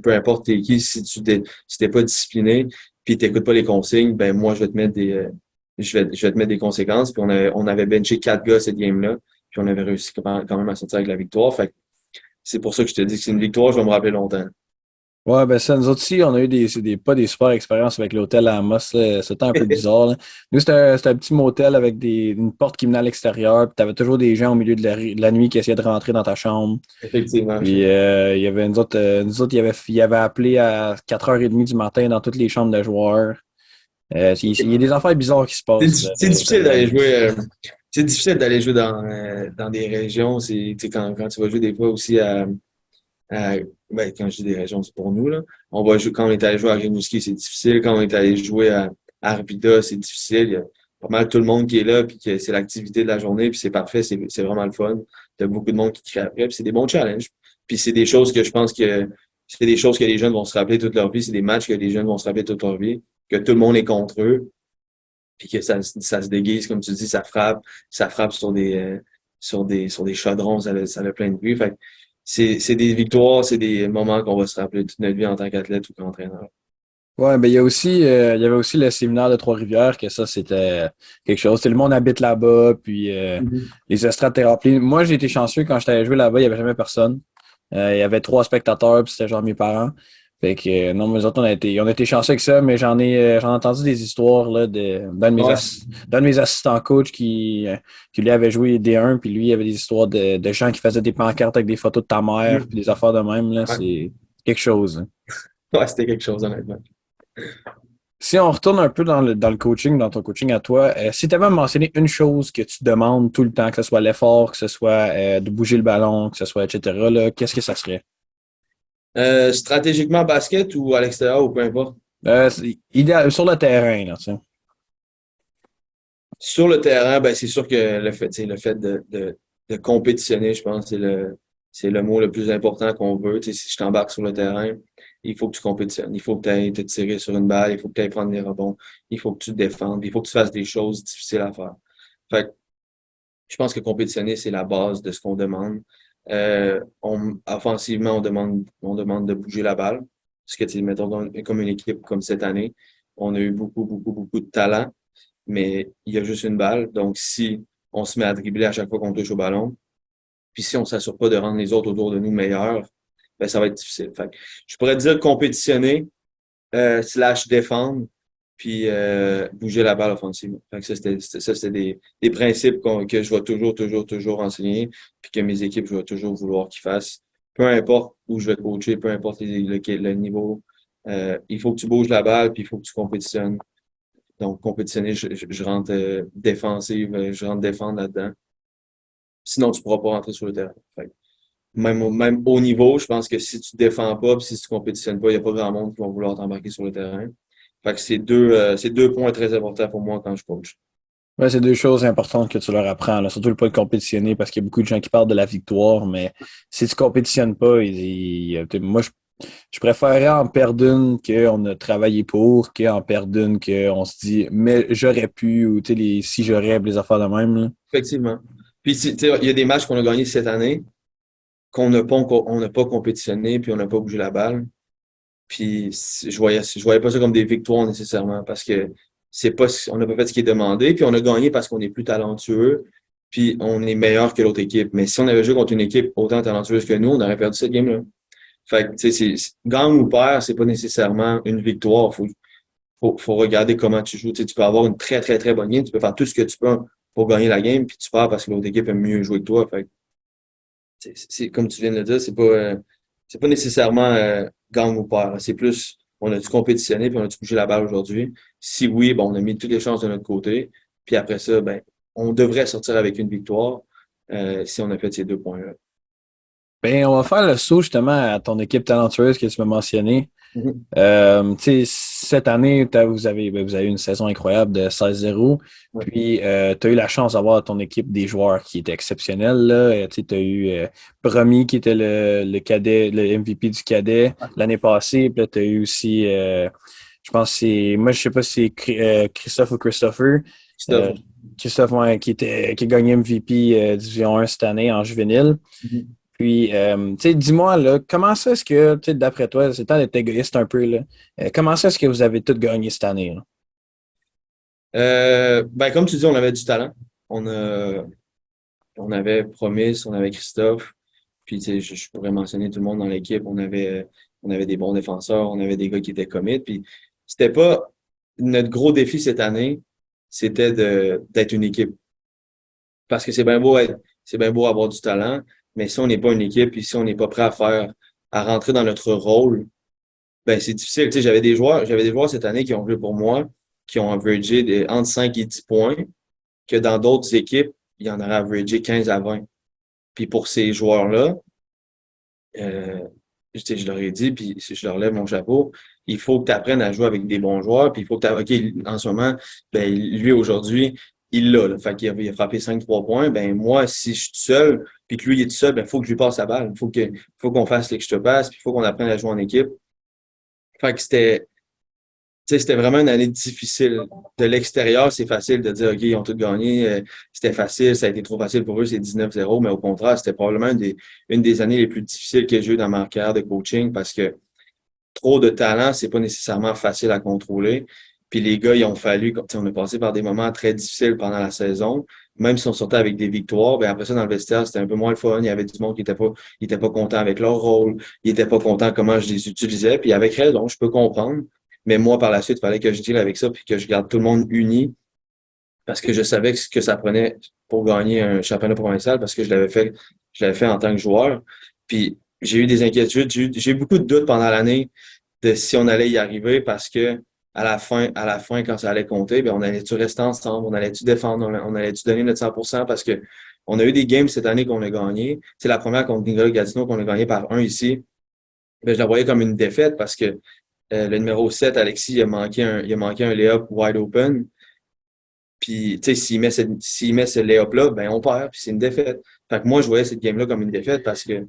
peu importe t'es qui, si t'es pas discipliné, puis t'écoutes pas les consignes, ben moi, je vais te mettre je vais te mettre des conséquences. Puis on avait benché 4 gars cette game-là, puis on avait réussi quand même à sortir avec la victoire. Fait que c'est pour ça que je te dis que c'est une victoire, je vais me rappeler longtemps. Ouais, ben ça, nous autres aussi, on a eu pas des super expériences avec l'hôtel à Amos, là. C'était un peu bizarre, là. Nous, c'était un petit motel avec une porte qui menait à l'extérieur, puis t'avais toujours des gens au milieu de la nuit qui essayaient de rentrer dans ta chambre. Effectivement. Puis il y avait nous autres, il avait appelé à 4h30 du matin dans toutes les chambres de joueurs. Il y a des affaires bizarres qui se passent. C'est difficile d'aller jouer. C'est difficile d'aller jouer dans des régions. Quand tu vas jouer des fois aussi ben, quand je dis des régions, c'est pour nous, là. Quand on est allé jouer à Rimouski, c'est difficile. Quand on est allé jouer à Arvida, c'est difficile. Il y a pas mal tout le monde qui est là, puis que c'est l'activité de la journée, puis c'est parfait, c'est vraiment le fun. Il y a beaucoup de monde qui crée après, puis c'est des bons challenges. Puis c'est des choses que je pense que c'est des choses que les jeunes vont se rappeler toute leur vie. C'est des matchs que les jeunes vont se rappeler toute leur vie, que tout le monde est contre eux, puis que ça se déguise, comme tu dis, ça frappe sur des chaudrons, ça a plein de bruit. Fait que c'est des victoires, c'est des moments qu'on va se rappeler toute notre vie en tant qu'athlète ou qu'entraîneur. Ouais, ben il y avait aussi le séminaire de Trois-Rivières, que ça, c'était quelque chose. Tout le monde habite là-bas, puis Mhm. les estrades étaient remplies. Moi, j'ai été chanceux quand j'étais allé jouer là-bas, il n'y avait jamais personne. Il y avait 3 spectateurs, puis c'était genre mes parents. Fait que non, mais nous autres, on a été chanceux avec ça, mais j'en ai entendu des histoires là, Ouais. d'un de mes assistants coach qui lui avait joué D1, puis lui, il y avait des histoires de gens qui faisaient des pancartes avec des photos de ta mère, puis Mhm. des affaires de même, là, Ouais. c'est quelque chose, hein. Ouais, c'était quelque chose, honnêtement. Si on retourne un peu dans le coaching, dans ton coaching à toi, si tu avais à mentionner une chose que tu demandes tout le temps, que ce soit l'effort, que ce soit de bouger le ballon, que ce soit etc., là, qu'est-ce que ça serait? Stratégiquement basket ou à l'extérieur ou peu importe. C'est idéal, sur le terrain, là, tu sais. Sur le terrain, ben c'est sûr que le fait de compétitionner, je pense, c'est le mot le plus important qu'on veut. Tu sais, si je t'embarque sur le terrain, il faut que tu compétitionnes. Il faut que tu ailles te tirer sur une balle, il faut que tu ailles prendre des rebonds, il faut que tu te défendes, il faut que tu fasses des choses difficiles à faire. Fait que je pense que compétitionner, c'est la base de ce qu'on demande. Offensivement, on demande de bouger la balle. Parce que, tu sais, mettons, comme une équipe comme cette année, on a eu beaucoup de talent, mais il y a juste une balle. Donc, si on se met à dribbler à chaque fois qu'on touche au ballon, puis si on s'assure pas de rendre les autres autour de nous meilleurs, ben, ça va être difficile. Fait que je pourrais dire compétitionner, slash défendre, puis bouger la balle offensivement. Fait que c'était des principes que je vais toujours enseigner, puis que mes équipes, je vais toujours vouloir qu'ils fassent. Peu importe où je vais coacher, peu importe le niveau, il faut que tu bouges la balle, puis il faut que tu compétitionnes. Donc, compétitionner, je rentre défensive, je rentre défendre là-dedans. Sinon, tu ne pourras pas rentrer sur le terrain. Fait que même au niveau, je pense que si tu ne défends pas, puis si tu ne compétitionnes pas, il n'y a pas grand monde qui va vouloir t'embarquer sur le terrain. Fait que c'est deux points très importants pour moi quand je coach. Ouais, c'est deux choses importantes que tu leur apprends, là. Surtout le pas de compétitionner, parce qu'il y a beaucoup de gens qui parlent de la victoire, mais si tu compétitionnes pas, moi, je préférerais en perdre une qu'on a travaillé pour, qu'en perdre une qu'on se dit, mais j'aurais pu, ou tu sais, les si j'aurais, les affaires de même, là. Effectivement. Puis, tu sais, il y a des matchs qu'on a gagnés cette année on n'a pas compétitionné, puis on n'a pas bougé la balle. Puis, je voyais pas ça comme des victoires nécessairement, parce que on n'a pas fait ce qui est demandé, puis on a gagné parce qu'on est plus talentueux, puis on est meilleur que l'autre équipe. Mais si on avait joué contre une équipe autant talentueuse que nous, on aurait perdu cette game-là. Fait que, tu sais, gagne ou perd, c'est pas nécessairement une victoire. faut regarder comment tu joues. Tu sais, tu peux avoir une très, très, très bonne game. Tu peux faire tout ce que tu peux pour gagner la game, puis tu perds parce que l'autre équipe aime mieux jouer que toi. Fait que comme tu viens de le dire, c'est pas nécessairement gagne ou perd. C'est plus, on a-tu compétitionné puis on a-tu bougé la balle aujourd'hui? Si oui, bon, on a mis toutes les chances de notre côté. Puis après ça, ben, on devrait sortir avec une victoire si on a fait ces 2 points-là. Ben, on va faire le saut justement à ton équipe talentueuse que tu m'as mentionné. Mhm. Tu sais, cette année, vous avez une saison incroyable de 16-0. Ouais. Puis, tu as eu la chance d'avoir ton équipe des joueurs qui étaient exceptionnels. Là. Tu as eu Promis qui était le cadet, le MVP du cadet l'année passée. Puis tu as eu aussi, je pense que c'est, moi, je sais pas si c'est Christophe ou Christopher. Euh, Christophe. Christophe, ouais, qui a gagné MVP Division 1 cette année en juvénile. Mhm. Puis, tu sais, dis-moi, là, comment ça est-ce que, tu sais, d'après toi, c'est le temps d'être égoïste un peu, là, comment ça est-ce que vous avez tout gagné cette année, là? Ben, comme tu dis, on avait du talent. On a, on avait Promis, on avait Christophe. Puis, tu sais, je pourrais mentionner tout le monde dans l'équipe. On avait des bons défenseurs, on avait des gars qui étaient commit. Puis, c'était pas notre gros défi cette année, c'était d'être une équipe. Parce que c'est bien beau avoir du talent, mais si on n'est pas une équipe, puis si on n'est pas prêt à rentrer dans notre rôle, ben, c'est difficile. Tu sais, j'avais des joueurs cette année qui ont joué pour moi, qui ont averagé entre 5 et 10 points, que dans d'autres équipes, il y en aurait averagé 15 à 20. Puis pour ces joueurs-là, euh, tu sais, je leur ai dit, puis si je leur lève mon chapeau, il faut que tu apprennes à jouer avec des bons joueurs, puis il faut que tu OK, en ce moment, ben, lui, aujourd'hui, il l'a, là. Fait qu'il a frappé 5-3 points. Ben, moi, si je suis tout seul, puis que lui, il est tout seul, ben, il faut que je lui passe la balle. Faut qu'on fasse l'extra passe, puis il faut qu'on apprenne à jouer en équipe. Fait que tu sais, c'était vraiment une année difficile. De l'extérieur, c'est facile de dire, OK, ils ont tout gagné, c'était facile, ça a été trop facile pour eux, c'est 19-0, mais au contraire, c'était probablement une des années les plus difficiles que j'ai eues dans ma carrière de coaching parce que trop de talent, c'est pas nécessairement facile à contrôler. Puis les gars, ils ont fallu, tu sais, on a passé par des moments très difficiles pendant la saison. Même si on sortait avec des victoires, ben après ça, dans le vestiaire, c'était un peu moins le fun. Il y avait du monde qui était pas content avec leur rôle. Ils étaient pas contents comment je les utilisais. Puis avec raison, je peux comprendre. Mais moi, par la suite, il fallait que je deal avec ça puis que je garde tout le monde uni parce que je savais ce que ça prenait pour gagner un championnat provincial parce que je l'avais fait en tant que joueur. Puis j'ai eu des inquiétudes, j'ai eu beaucoup de doutes pendant l'année de si on allait y arriver parce que à la fin, quand ça allait compter, ben on allait-tu rester ensemble, on allait-tu défendre, on allait-tu donner notre 100% parce que on a eu des games cette année qu'on a gagné. C'est la première contre Nicolas Gatineau qu'on a gagné par 1 ici. Ben, je la voyais comme une défaite parce que le numéro 7, Alexis, il a manqué un lay-up wide open. Puis, tu sais, s'il met ce lay-up-là, ben, on perd, puis c'est une défaite. Fait que moi, je voyais cette game-là comme une défaite parce que,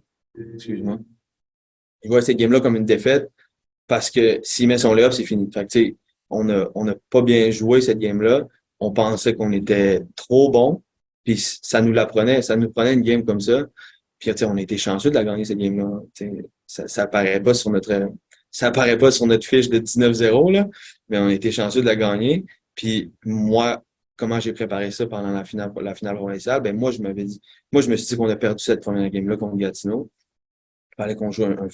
excuse-moi, je voyais cette game-là comme une défaite parce que s'il met son lay-up, c'est fini. Fait que, tu sais, on a pas bien joué cette game-là. On pensait qu'on était trop bon, puis ça nous prenait une game comme ça. Puis, tu sais, on a été chanceux de la gagner, cette game-là. Tu sais, ça apparaît pas sur notre fiche de 19-0, là, mais on a été chanceux de la gagner. Puis, moi, comment j'ai préparé ça pendant la finale provinciale? Ben, moi, je me suis dit qu'on a perdu cette première game-là contre Gatineau. Fallait qu'on joue un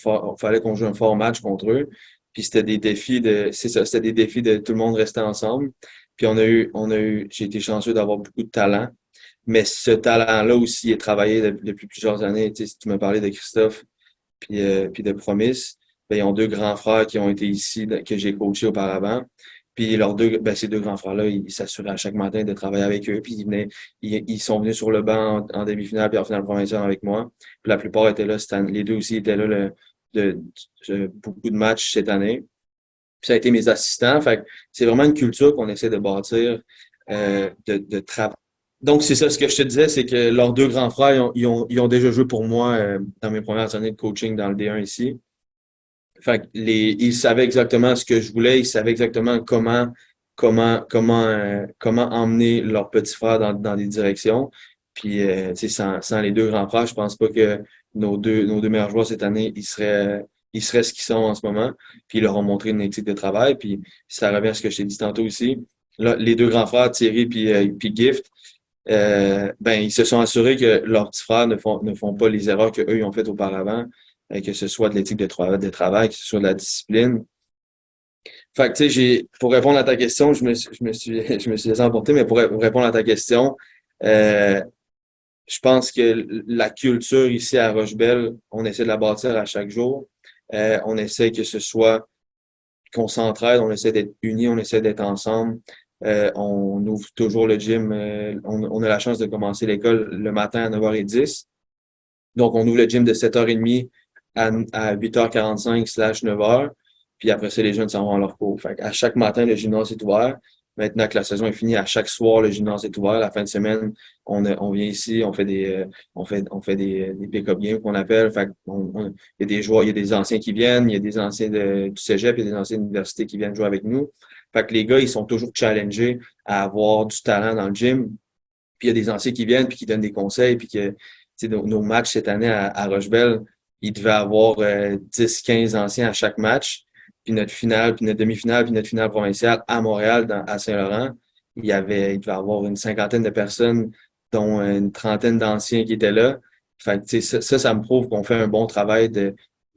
fort match contre eux. Puis c'était des défis c'est ça, c'était des défis de tout le monde rester ensemble. Puis j'ai été chanceux d'avoir beaucoup de talent. Mais ce talent-là aussi est travaillé depuis plusieurs années. Tu sais, si tu me parlais de Christophe puis de Promis, ben, ils ont deux grands frères qui ont été ici, que j'ai coaché auparavant. Puis ces deux grands frères-là, ils s'assuraient à chaque matin de travailler avec eux. Puis ils sont venus sur le banc en demi-finale puis en finale provinciale avec moi. Puis la plupart étaient là cette année. Les deux aussi étaient là beaucoup de matchs cette année. Puis ça a été mes assistants. Fait que c'est vraiment une culture qu'on essaie de bâtir, de travail. Donc, c'est ça, ce que je te disais, c'est que leurs deux grands frères, ils ont déjà joué pour moi dans mes premières années de coaching dans le D1 ici. Fait que ils savaient exactement ce que je voulais, ils savaient exactement comment emmener leur petit frère dans des directions. Puis, tu sais, sans les deux grands frères, je pense pas que nos deux meilleurs joueurs cette année, ils seraient ce qu'ils sont en ce moment. Puis, ils leur ont montré une éthique de travail. Puis, ça revient à ce que je t'ai dit tantôt aussi. Là, les deux grands frères, Thierry puis Gift, ben, ils se sont assurés que leurs petits frères ne font pas les erreurs qu'eux, ils ont faites auparavant, que ce soit de l'éthique de travail, que ce soit de la discipline. Fait que, tu sais, pour répondre à ta question, je me suis laissé emporter, mais pour répondre à ta question, euh, je pense que la culture ici à Rochebelle, on essaie de la bâtir à chaque jour. On essaie que ce soit qu'on s'entraide, on essaie d'être unis, on essaie d'être ensemble. On ouvre toujours le gym. On a la chance de commencer l'école le matin à 9h10. Donc, on ouvre le gym de 7h30 à 8h45/9h. Puis après ça, les jeunes s'en vont à leur cours. Fait à chaque matin, le gymnase est ouvert. Maintenant que la saison est finie, à chaque soir, le gymnase est ouvert. La fin de semaine, on vient ici, on fait des pick-up games qu'on appelle. Il y a des joueurs, il y a des anciens qui viennent, il y a des anciens du cégep, il y a des anciens d'université qui viennent jouer avec nous. Fait que les gars, ils sont toujours challengés à avoir du talent dans le gym. Puis il y a des anciens qui viennent puis qui donnent des conseils, puis que nos matchs cette année à Rochebelle, il devait avoir 10-15 anciens à chaque match. Puis notre finale, puis notre demi-finale, puis notre finale provinciale à Montréal, à Saint-Laurent, il devait avoir une cinquantaine de personnes, dont une trentaine d'anciens qui étaient là. Fait que, ça me prouve qu'on fait un bon travail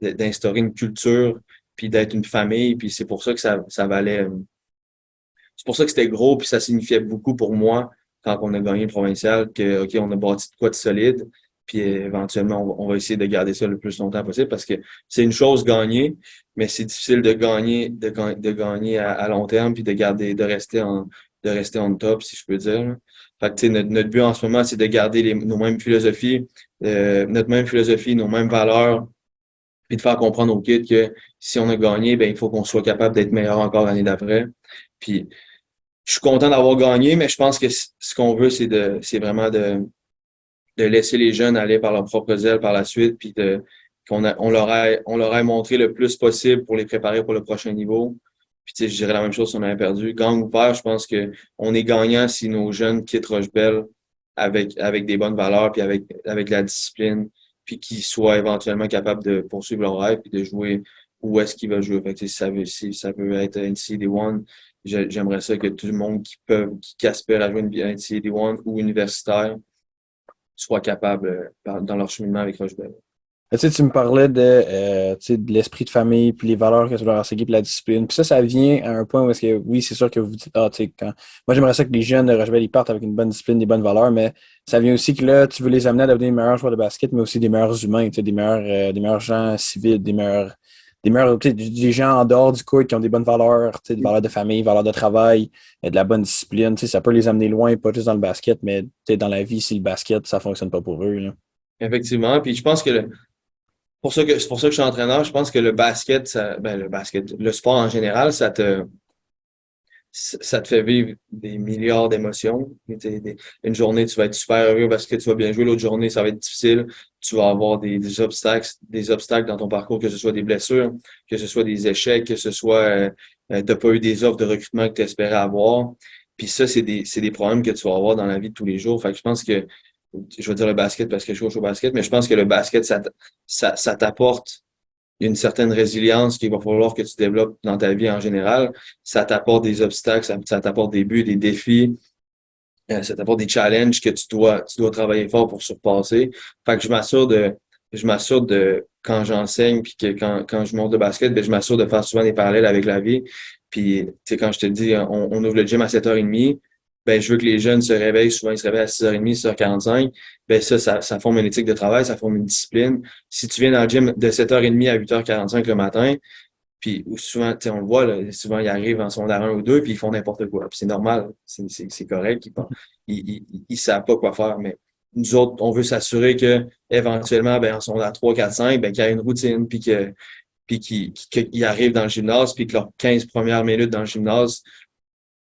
d'instaurer une culture, puis d'être une famille. Puis c'est pour ça que ça valait. C'est pour ça que c'était gros, puis ça signifiait beaucoup pour moi quand on a gagné le provincial, que OK, on a bâti de quoi de solide, puis éventuellement, on va essayer de garder ça le plus longtemps possible parce que c'est une chose gagner, mais c'est difficile de gagner, de gagner à long terme, puis de garder, de rester on top, si je peux dire, là. Fait que, tu sais, notre but en ce moment, c'est de garder nos mêmes philosophies, notre même philosophie, nos mêmes valeurs, puis de faire comprendre aux kids que si on a gagné, ben il faut qu'on soit capable d'être meilleur encore l'année d'après. Puis je suis content d'avoir gagné, mais je pense que ce qu'on veut, c'est vraiment de laisser les jeunes aller par leur propre aile par la suite, puis on leur ait montré le plus possible pour les préparer pour le prochain niveau. Puis tu sais, je dirais la même chose si on avait perdu. Gang ou perd, je pense que on est gagnant si nos jeunes quittent Rochebelle avec des bonnes valeurs, puis avec la discipline, puis qu'ils soient éventuellement capables de poursuivre leur rêve, puis de jouer où est-ce qu'ils veulent jouer. Fait que, tu sais, si ça veut être NCAA1, j'aimerais ça que tout le monde qui aspire à jouer une NCAA1 ou universitaire soit capable dans leur cheminement avec Rochebelle. Tu sais, tu me parlais tu sais, de l'esprit de famille, puis les valeurs que tu leur enseigner, puis la discipline. Puis ça vient à un point où est-ce que, oui, c'est sûr que vous dites, ah, tu sais, quand... Moi, j'aimerais ça que les jeunes de Rochebelle, ils partent avec une bonne discipline, des bonnes valeurs, mais ça vient aussi que là, tu veux les amener à devenir des meilleurs joueurs de basket, mais aussi des meilleurs humains, tu sais, des meilleurs gens civils, des meilleurs, tu sais, des gens en dehors du court qui ont des bonnes valeurs, tu sais, des valeurs de famille, valeurs de travail, de la bonne discipline. Tu sais, ça peut les amener loin, pas juste dans le basket, mais tu sais, dans la vie, si le basket, ça fonctionne pas pour eux, là. Effectivement. Puis je pense que c'est pour ça que je suis entraîneur. Je pense que le basket, le sport en général, ça te fait vivre des milliards d'émotions. Une journée, tu vas être super heureux parce que tu vas bien jouer. L'autre journée, ça va être difficile. Tu vas avoir des obstacles dans ton parcours, que ce soit des blessures, que ce soit des échecs, que ce soit t'as pas eu des offres de recrutement que tu espérais avoir. Puis ça, c'est des problèmes que tu vas avoir dans la vie de tous les jours. Fait que je pense que je vais dire le basket parce que je joue au basket, mais je pense que le basket, ça t'apporte une certaine résilience qu'il va falloir que tu développes dans ta vie en général. Ça t'apporte des obstacles, ça t'apporte des buts, des défis, ça t'apporte des challenges que tu dois travailler fort pour surpasser. Fait que je m'assure de, quand j'enseigne puis que quand je monte de basket, ben, je m'assure de faire souvent des parallèles avec la vie. Puis, tu sais, quand je te dis, on ouvre le gym à 7h30, ben, je veux que les jeunes se réveillent. Souvent, ils se réveillent à 6h30, 6h45. Ben, ça forme une éthique de travail, ça forme une discipline. Si tu viens dans le gym de 7h30 à 8h45 le matin, puis souvent, tu sais, on le voit, là, souvent, ils arrivent en secondaire 1 ou 2, puis ils font n'importe quoi. Puis c'est normal, c'est correct. Ils savent pas quoi faire. Mais nous autres, on veut s'assurer que éventuellement, ben, en secondaire 3, 4, 5, ben, qu'il y a une routine, puis qu'ils arrivent dans le gymnase, puis que leurs 15 premières minutes dans le gymnase,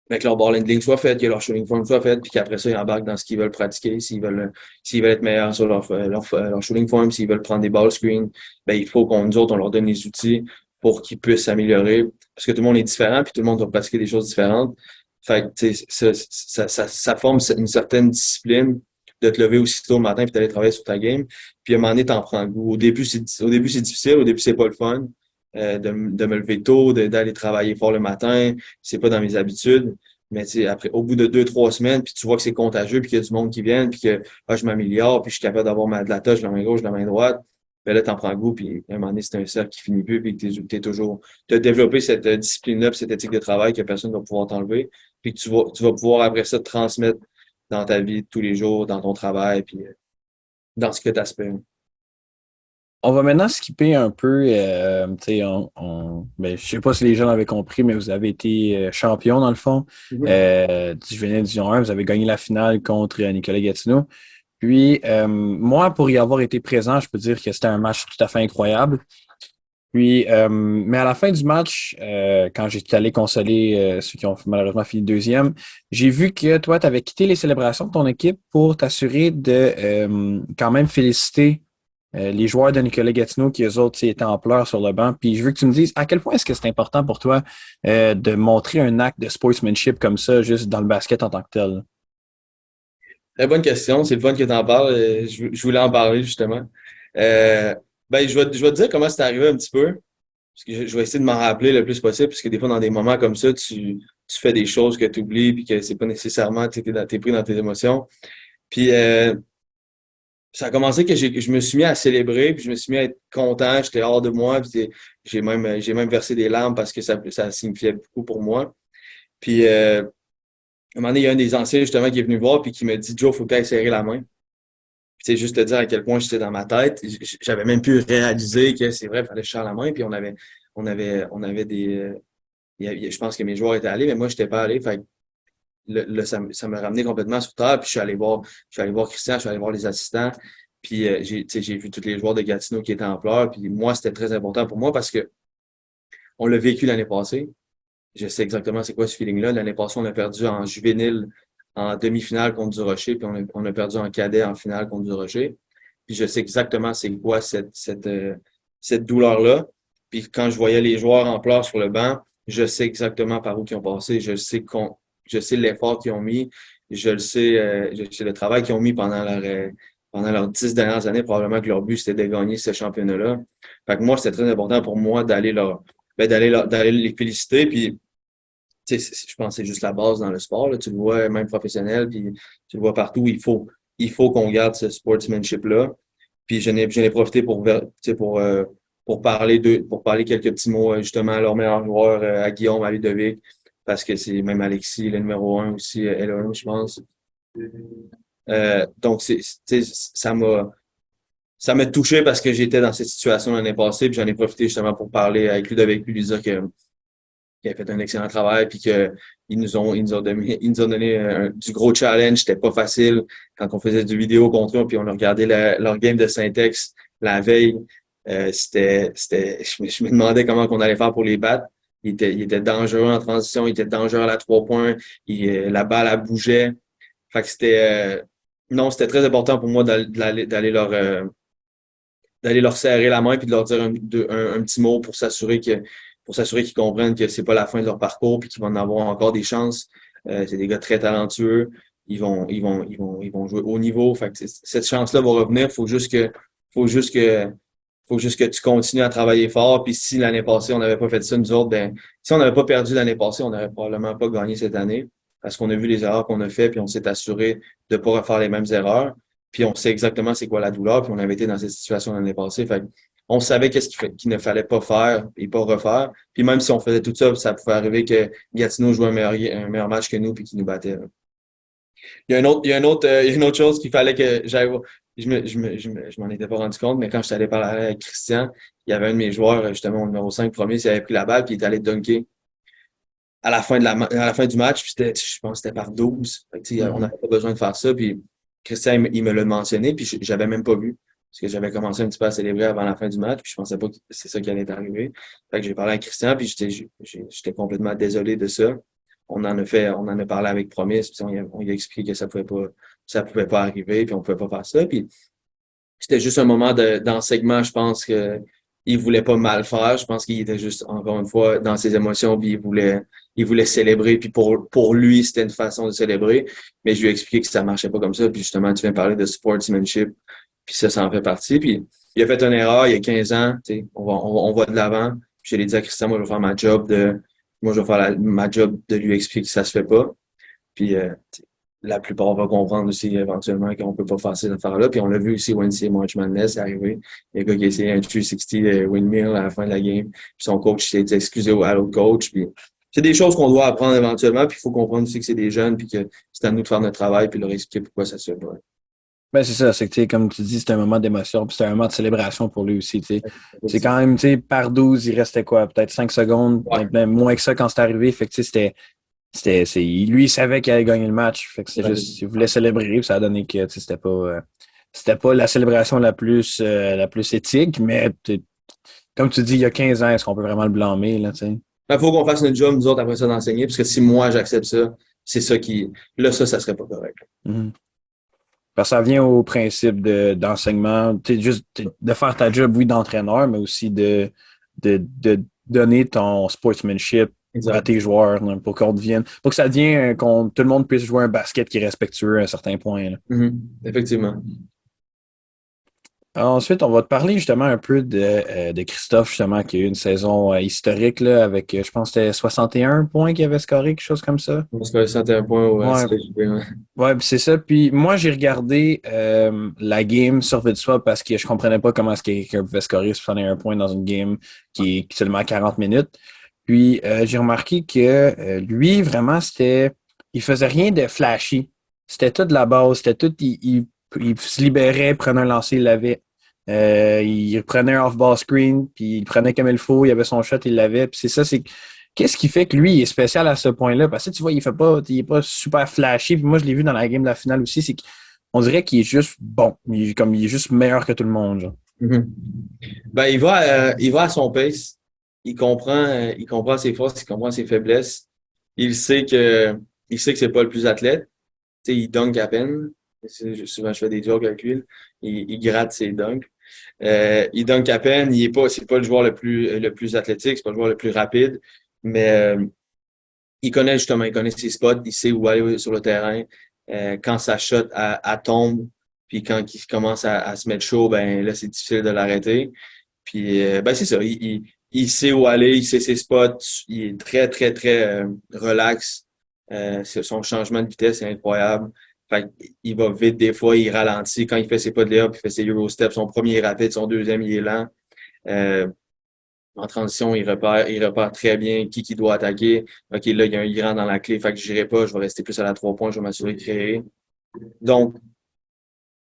ben, que leur ball handling soit fait, que leur shooting form soit fait, puis qu'après ça, ils embarquent dans ce qu'ils veulent pratiquer. S'ils veulent être meilleurs sur leur shooting form, s'ils veulent prendre des ball screens, ben, il faut nous autres, on leur donne les outils pour qu'ils puissent s'améliorer. Parce que tout le monde est différent, puis tout le monde doit pratiquer des choses différentes. Fait que, tu sais, ça forme une certaine discipline de te lever aussitôt le matin puis d'aller travailler sur ta game. Puis à un moment donné, t'en prends goût. Au début, c'est difficile. Au début, c'est pas le fun. De me lever tôt, d'aller travailler fort le matin. C'est pas dans mes habitudes. Mais tu sais, après, au bout de 2, 3 semaines, puis tu vois que c'est contagieux, puis qu'il y a du monde qui vient, puis que je m'améliore, puis je suis capable d'avoir de la touche de la main gauche, de la main droite. ben là, t'en prends goût, puis à un moment donné, c'est un cercle qui finit plus, puis que t'as développé cette discipline-là, puis cette éthique de travail que personne ne va pouvoir t'enlever, puis que tu vas pouvoir après ça te transmettre dans ta vie de tous les jours, dans ton travail, puis dans ce que tu aspires. On va maintenant skipper un peu. Tu sais, ben, je sais pas si les gens l'avaient compris, mais vous avez été champion dans le fond. Du juvénile Division 1, vous avez gagné la finale contre Nicolas Gatineau. Puis, moi, pour y avoir été présent, je peux dire que c'était un match tout à fait incroyable. Puis, mais à la fin du match, quand j'étais allé consoler ceux qui ont malheureusement fini deuxième, j'ai vu que toi, tu avais quitté les célébrations de ton équipe pour t'assurer de quand même féliciter les joueurs de Nicolas Gatineau qui, eux autres, étaient en pleurs sur le banc. Puis je veux que tu me dises à quel point est-ce que c'est important pour toi de montrer un acte de sportsmanship comme ça, juste dans le basket en tant que tel. Très bonne question. C'est le fun que tu en parles. Je voulais en parler, justement. Euh, je vais te dire comment c'est arrivé un petit peu. Parce que je vais essayer de m'en rappeler le plus possible, parce que des fois, dans des moments comme ça, tu fais des choses que tu oublies, puis que c'est pas nécessairement, t'es pris dans tes émotions. Puis, ça a commencé que je me suis mis à célébrer, puis je me suis mis à être content, j'étais hors de moi, puis j'ai même versé des larmes parce que ça signifiait beaucoup pour moi. Puis, un moment donné, il y a un des anciens, justement, qui est venu voir, puis qui m'a dit, Joe, faut que tu ailles serrer la main. Puis, c'est juste te dire à quel point j'étais dans ma tête. J'avais même pu réaliser que c'est vrai, il fallait que je serre la main, puis on avait des, je pense que mes joueurs étaient allés, mais moi, je n'étais pas allé. Fait que là, ça m'a ramené complètement sur terre. Puis je suis allé voir Christian, je suis allé voir les assistants. Puis j'ai vu tous les joueurs de Gatineau qui étaient en pleurs. Puis moi, c'était très important pour moi parce que on l'a vécu l'année passée. Je sais exactement c'est quoi ce feeling-là. L'année passée, on a perdu en juvénile en demi-finale contre du Rocher, puis on a perdu en cadet en finale contre du Rocher. Puis je sais exactement c'est quoi cette douleur-là. Puis quand je voyais les joueurs en pleurs sur le banc, je sais exactement par où ils ont passé. Je sais l'effort qu'ils ont mis. Je sais le travail qu'ils ont mis pendant leurs 10 dernières années. Probablement que leur but, c'était de gagner ce championnat-là. Fait que moi, c'était très important pour moi d'aller les féliciter. Puis je pense que c'est juste la base dans le sport. Là. Tu le vois, même professionnel, puis tu le vois partout. Il faut qu'on garde ce sportsmanship-là. Puis j'en ai profité pour parler quelques petits mots justement à leurs meilleurs joueurs, à Guillaume, à Ludovic, parce que c'est même Alexis, le numéro 1 aussi, L1, je pense. Donc, ça m'a touché parce que j'étais dans cette situation l'année passée, puis j'en ai profité justement pour parler avec Ludovic, puis lui dire qu'il a fait un excellent travail, puis qu'ils ils nous ont donné du gros challenge. C'était pas facile quand on faisait du vidéo contre eux, puis on a regardé leur game de Syntex la veille. Je me demandais comment on allait faire pour les battre. Il était dangereux en transition, il était dangereux à la 3 points, la balle, elle bougeait. Fait que non, c'était très important pour moi d'aller leur serrer la main puis de leur dire un petit mot pour s'assurer qu'ils comprennent que c'est pas la fin de leur parcours puis qu'ils vont en avoir encore des chances. C'est des gars très talentueux. Ils vont jouer haut niveau. Fait que cette chance-là va revenir. Faut juste que, faut juste que tu continues à travailler fort. Puis si l'année passée, on n'avait pas fait ça, nous autres, ben, si on n'avait pas perdu l'année passée, on n'aurait probablement pas gagné cette année parce qu'on a vu les erreurs qu'on a fait puis on s'est assuré de ne pas refaire les mêmes erreurs. Puis on sait exactement c'est quoi la douleur, puis on avait été dans cette situation l'année passée. Fait on savait qu'il ne fallait pas faire et pas refaire. Puis même si on faisait tout ça, ça pouvait arriver que Gatineau jouait un meilleur match que nous puis qu'il nous battait. Il y a une autre chose qu'il fallait que j'aille voir. Je m'en étais pas rendu compte, mais quand je suis allé parler avec Christian, il y avait un de mes joueurs, justement, au numéro 5 premier, il avait pris la balle puis il est allé dunker à la fin du match, puis je pense que c'était par 12. Fait que, on n'avait pas besoin de faire ça. Puis Christian, il me l'a mentionné, puis j'avais même pas vu. Parce que j'avais commencé un petit peu à célébrer avant la fin du match, puis je pensais pas que c'est ça qui allait arriver. Fait que j'ai parlé à Christian, puis j'étais complètement désolé de ça. On en a parlé avec Promise, puis on lui a expliqué que ça pouvait pas arriver, puis on pouvait pas faire ça. Puis c'était juste un moment d'enseignement, je pense que il voulait pas mal faire. Je pense qu'il était juste, encore une fois, dans ses émotions, puis il voulait célébrer. Puis pour lui, c'était une façon de célébrer. Mais je lui ai expliqué que ça marchait pas comme ça. Puis justement, tu viens parler de sportsmanship, puis ça en fait partie. Puis il a fait une erreur il y a 15 ans. Tu sais, on va de l'avant. Puis je l'ai dit à Christian, moi, je vais faire ma job de lui expliquer que ça se fait pas. Puis la plupart vont comprendre aussi éventuellement qu'on peut pas faire ces affaires-là. Puis on l'a vu aussi au NCAA March Madness arriver. Il y a un gars qui a essayé un 360 windmill à la fin de la game. Puis son coach s'est excusé à l'autre coach. Puis c'est des choses qu'on doit apprendre éventuellement. Puis il faut comprendre aussi que c'est des jeunes puis que c'est à nous de faire notre travail puis leur expliquer pourquoi ça se fait pas. Ben, c'est ça, c'est que, tu sais, comme tu dis, c'est un moment d'émotion, puis c'est un moment de célébration pour lui aussi, tu sais. C'est quand même, tu sais, par 12, il restait quoi, peut-être 5 secondes, Ouais. même moins que ça quand c'est arrivé, fait que, tu sais, lui, il savait qu'il allait gagner le match, fait que c'est juste, il voulait célébrer, puis ça a donné que, tu sais, c'était pas la célébration la plus éthique, mais, comme tu dis, il y a 15 ans, est-ce qu'on peut vraiment le blâmer, là, tu sais? Il faut qu'on fasse notre job, nous autres, après ça, d'enseigner, parce que si moi, j'accepte ça, c'est ça qui... Là, ça serait pas correct. Mhm. Parce que ça vient au principe d'enseignement, juste de faire ta job, oui, d'entraîneur, mais aussi de donner ton sportsmanship à Exact. tes joueurs, là, pour que ça devienne, tout le monde puisse jouer un basket qui est respectueux à un certain point, là. Effectivement. Ensuite, on va te parler justement un peu de Christophe, justement, qui a eu une saison historique là, avec, je pense que c'était 61 points qu'il avait scoré, quelque chose comme ça. Parce que ça, un point au Ouais, CJB, ouais. ouais, puis c'est ça. Puis moi, j'ai regardé la game sur VidSwap parce que je comprenais pas comment est-ce que quelqu'un pouvait scorer 61 points dans une game qui est seulement 40 minutes. Puis j'ai remarqué que lui, vraiment, il faisait rien de flashy. C'était tout de la base. C'était tout, il se libérait, prenait un lancer, il l'avait. Il prenait un off-ball screen, puis il prenait comme il faut, il avait son shot, il l'avait. Puis c'est ça, c'est qu'est-ce qui fait que lui il est spécial à ce point-là? Parce que tu vois, il est pas super flashy. Puis moi, je l'ai vu dans la game de la finale aussi, c'est qu'on dirait qu'il est juste bon. Il est juste meilleur que tout le monde, genre. Mhm. Ben, il va à son pace. Il comprend ses forces, il comprend ses faiblesses. Il sait que, il sait que c'est pas le plus athlète. Tu sais, il dunk à peine. Souvent, je fais des jokes avec lui. Il gratte ses dunks. Il dunk à peine. C'est pas le plus athlétique, c'est pas le joueur le plus rapide. Mais, il connaît ses spots, il sait où aller sur le terrain. Quand sa shot elle tombe, puis quand il commence à se mettre chaud, ben là, c'est difficile de l'arrêter. Puis ben c'est ça, il sait où aller, il sait ses spots, il est très, très, très relax. Son changement de vitesse est incroyable. Fait il va vite des fois, il ralentit. Quand il fait ses pas de layup, il fait ses Euro steps. Son premier est rapide, son deuxième, il est lent. Euh, En transition, il repère très bien qui doit attaquer. OK, là, il y a un grand dans la clé, fait que j'irai pas, je vais rester plus à la 3 points, je vais m'assurer de créer. Donc,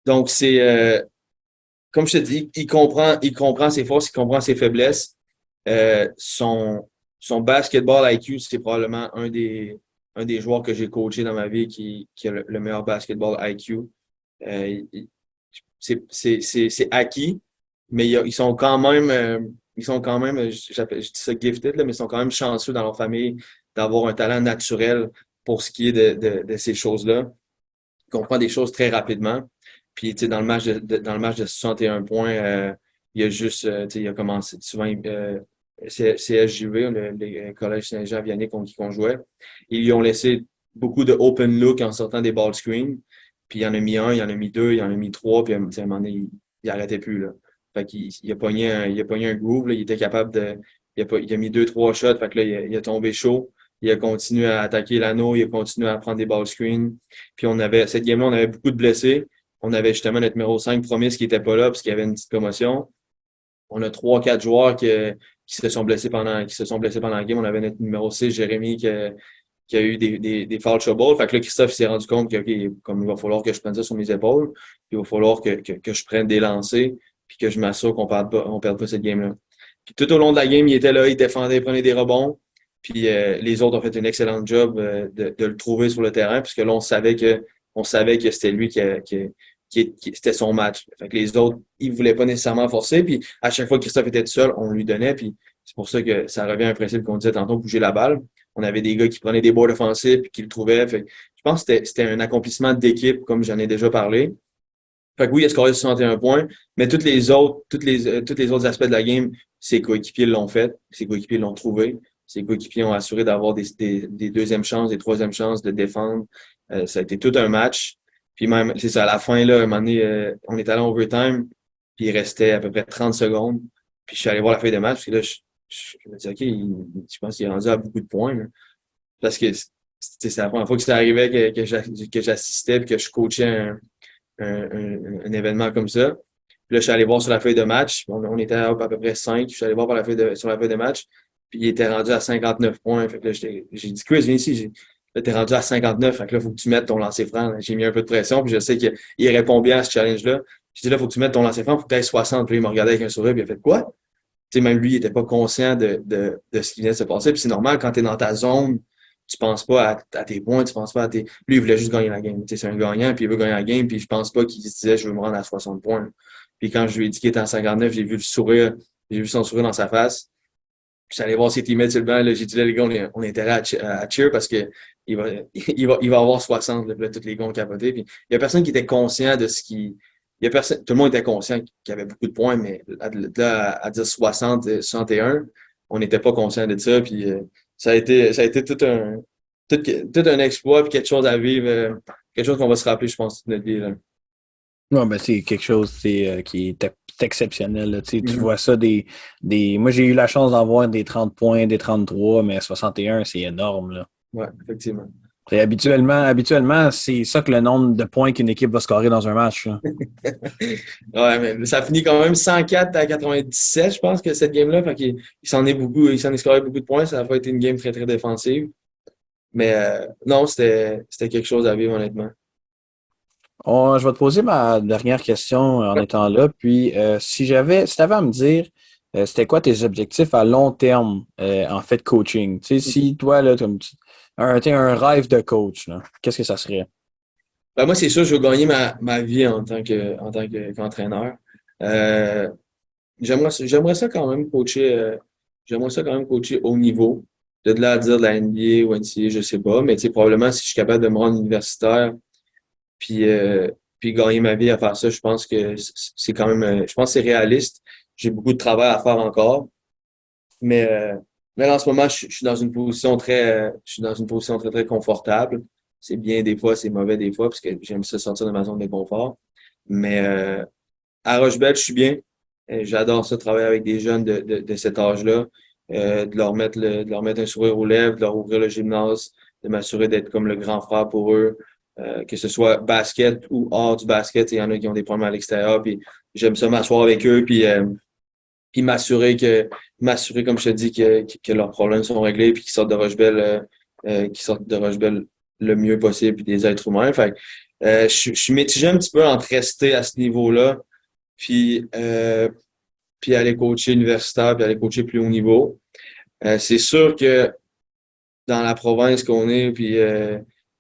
donc c'est comme je te dis, il comprend ses forces, il comprend ses faiblesses. Son basketball IQ, c'est probablement un des joueurs que j'ai coaché dans ma vie qui a le meilleur basketball IQ. C'est acquis, mais ils sont quand même, je dis ça gifted, là, mais ils sont quand même chanceux dans leur famille d'avoir un talent naturel pour ce qui est de ces choses-là. Ils comprennent des choses très rapidement. Puis, tu sais, dans le match de 61 points, il y a juste, tu sais, il a commencé souvent, CSJV, les collèges Saint-Jean-Vianney contre qui on jouait. Ils lui ont laissé beaucoup de open look en sortant des ball screens. Puis il y en a mis un, il y en a mis deux, il y en a mis trois, puis à un moment donné, il arrêtait plus, là. Fait qu'il il a pogné un groove, là, il était capable il a mis deux, trois shots, fait que là, il a tombé chaud. Il a continué à attaquer l'anneau, il a continué à prendre des ball screens. Puis cette game-là, on avait beaucoup de blessés. On avait justement notre numéro 5 Promise qui était pas là parce qu'il y avait une petite commotion. On a trois, quatre joueurs qui se sont blessés pendant la game. On avait notre numéro 6 Jérémy, qui a eu des foul trouble. Fait que là, Christophe s'est rendu compte que, OK, comme il va falloir que je prenne ça sur mes épaules, puis il va falloir que je prenne des lancers, puis que je m'assure qu'on perde pas cette game-là. Puis tout au long de la game, il était là, il défendait, il prenait des rebonds. Puis les autres ont fait un excellent job de le trouver sur le terrain, puisque là, on savait que c'était lui c'était son match. Fait que les autres, ils voulaient pas nécessairement forcer. Puis à chaque fois que Christophe était tout seul, on lui donnait. Puis c'est pour ça que ça revient à un principe qu'on disait tantôt, bouger la balle. On avait des gars qui prenaient des boards offensifs puis qui le trouvaient. Fait que je pense que c'était un accomplissement d'équipe, comme j'en ai déjà parlé. Fait que oui, il a scoré 61 points, mais tous les autres aspects de la game, ses coéquipiers l'ont fait, ses coéquipiers l'ont trouvé, ses coéquipiers ont assuré d'avoir des deuxièmes chances, des troisièmes chances de défendre. Ça a été tout un match. Puis même, c'est ça, à la fin, là, un moment donné, on est allé en overtime, puis il restait à peu près 30 secondes. Puis je suis allé voir la feuille de match, puis là, je me dis, OK, je pense qu'il est rendu à beaucoup de points, là. Parce que c'est la première fois que ça arrivait que j'assistais et que je coachais un événement comme ça. Puis là, je suis allé voir sur la feuille de match. On était à peu près 5. Je suis allé voir sur la feuille de match. Puis il était rendu à 59 points. Fait que là, j'ai dit, Chris, viens ici. Là, t'es rendu à 59. Fait que là, il faut que tu mettes ton lancer franc. J'ai mis un peu de pression. Puis je sais qu'il répond bien à ce challenge-là. J'ai dit, là, il faut que tu mettes ton lancer franc. Il faut que tu aies 60. Puis là, il m'a regardé avec un sourire. Puis il a fait quoi? Tu sais, même lui, il était pas conscient de ce qui venait de se passer. Puis c'est normal, quand tu es dans ta zone, tu penses pas à tes points, tu penses pas à tes. Lui, il voulait juste gagner la game. Tu sais, c'est un gagnant, puis il veut gagner la game, puis je pense pas qu'il se disait je veux me rendre à 60 points. Puis quand je lui ai dit qu'il était à 59, j'ai vu le sourire, j'ai vu son sourire dans sa face. Puis j'allais voir ses teammates sur le banc, là, j'ai dit là, les gars, on est intérêt à cheer parce que il va avoir 60, là, tous les gars ont capoté. Puis il y a personne qui était conscient de ce qui. Il y a personne, tout le monde était conscient qu'il y avait beaucoup de points, mais là, à dire 60, 61, on n'était pas conscient de ça. Puis ça a été tout un exploit, puis quelque chose à vivre, quelque chose qu'on va se rappeler, je pense, toute notre vie. Là. Ouais, ben, c'est quelque chose qui est exceptionnel. Là. Tu Mhm. vois ça Moi, j'ai eu la chance d'en voir des 30 points, des 33, mais 61, c'est énorme. Là. Ouais, effectivement. Et habituellement, c'est ça que le nombre de points qu'une équipe va scorer dans un match. Là. Ouais, mais ça finit quand même 104 à 97, je pense que cette game-là. Fait qu'il il s'en est scoré beaucoup de points. Ça n'a pas été une game très, très défensive. Mais non, c'était quelque chose à vivre, honnêtement. Je vais te poser ma dernière question en étant là. Puis, si tu avais à me dire, c'était quoi tes objectifs à long terme en fait de coaching? Tu sais, si toi, là, t'as un rêve de coach, là, qu'est-ce que ça serait? Ben, moi, c'est sûr, je veux gagner ma vie qu'entraîneur. Euh, j'aimerais ça quand même coacher, j'aimerais ça quand même coacher haut niveau. De là à dire de la NBA ou NCAA, je sais pas. Mais tu sais, probablement, si je suis capable de me rendre universitaire, puis, puis gagner ma vie à faire ça, je pense que c'est quand même, je pense que c'est réaliste. J'ai beaucoup de travail à faire encore. Mais, mais en ce moment, je suis dans une position je suis dans une position très, très confortable. C'est bien des fois, c'est mauvais des fois, parce que j'aime ça sortir de ma zone de confort. Mais à Rochebelle, je suis bien. J'adore ça, travailler avec des jeunes de cet âge-là, de leur mettre un sourire aux lèvres, de leur ouvrir le gymnase, de m'assurer d'être comme le grand frère pour eux, que ce soit basket ou hors du basket. Il y en a qui ont des problèmes à l'extérieur, puis j'aime ça m'asseoir avec eux, puis m'assurer, comme je te dis, que leurs problèmes sont réglés, puis qu'ils sortent de Rochebelle le mieux possible, puis des êtres humains. Fait que, je suis mitigé un petit peu entre rester à ce niveau-là, puis, puis aller coacher universitaire, puis aller coacher plus haut niveau. C'est sûr que dans la province qu'on est, puis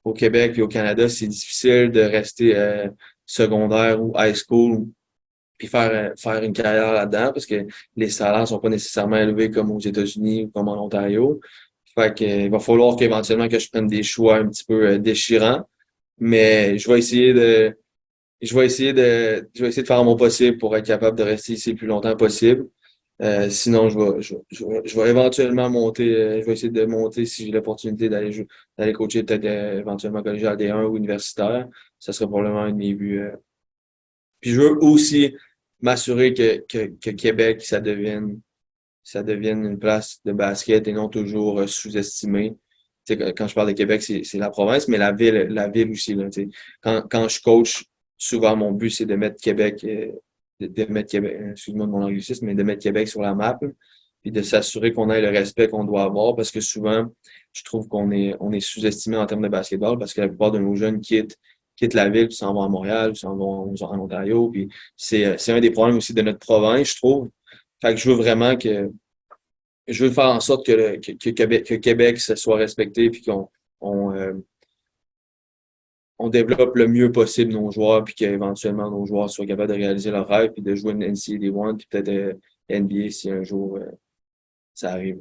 au Québec, puis au Canada, c'est difficile de rester secondaire ou high school puis faire une carrière là-dedans parce que les salaires sont pas nécessairement élevés comme aux États-Unis ou comme en Ontario. Fait que, il va falloir qu'éventuellement que je prenne des choix un petit peu déchirants. Mais je vais essayer de faire mon possible pour être capable de rester ici le plus longtemps possible. Sinon, je vais éventuellement monter, je vais essayer de monter si j'ai l'opportunité d'aller coacher peut-être éventuellement collégial D1 ou universitaire. Ça serait probablement un de mes buts. Puis je veux aussi m'assurer que Québec, ça devienne une place de basket et non toujours sous-estimé. Tu sais, quand je parle de Québec, c'est la province, mais la ville aussi. Là, tu sais. Quand je coach, souvent mon but, c'est de mettre Québec, de mettre Québec, excuse-moi de mon anglicisme, mais de mettre Québec sur la map, là, puis de s'assurer qu'on ait le respect qu'on doit avoir, parce que souvent, je trouve on est sous-estimé en termes de basketball, parce que la plupart de nos jeunes quittent la ville, puis s'en vont à Montréal, puis s'en vont en Ontario, puis c'est un des problèmes aussi de notre province, je trouve. Fait que je veux faire en sorte que Québec se soit respecté puis qu'on on développe le mieux possible nos joueurs puis qu'éventuellement nos joueurs soient capables de réaliser leur rêve puis de jouer une NCAA One puis peut-être NBA si un jour ça arrive.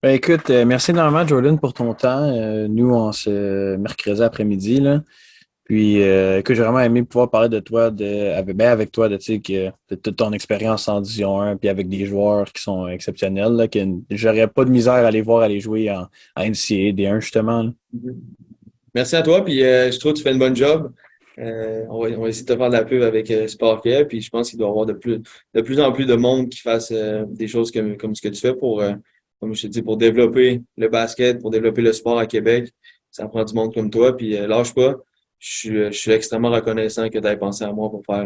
Ben, écoute, merci énormément, Jordan, pour ton temps. Nous, on se mercredi après-midi, là. Puis, que j'ai vraiment aimé pouvoir parler de toi, avec toi, tu sais, de toute ton expérience en Division 1, puis avec des joueurs qui sont exceptionnels, là, que j'aurais pas de misère à les voir aller jouer en NCAA D1, justement. Là. Mhm. Merci à toi puis je trouve que tu fais une bonne job. On va essayer de te faire de la pub avec Sport Québec, puis je pense qu'il doit y avoir de plus en plus de monde qui fasse des choses comme ce que tu fais comme je te dis, pour développer le basket, pour développer le sport à Québec, ça prend du monde comme toi. Puis lâche pas. Je suis extrêmement reconnaissant que tu aies pensé à moi pour faire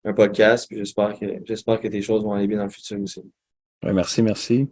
un podcast. Puis j'espère que tes choses vont aller bien dans le futur aussi. Ouais, merci, merci.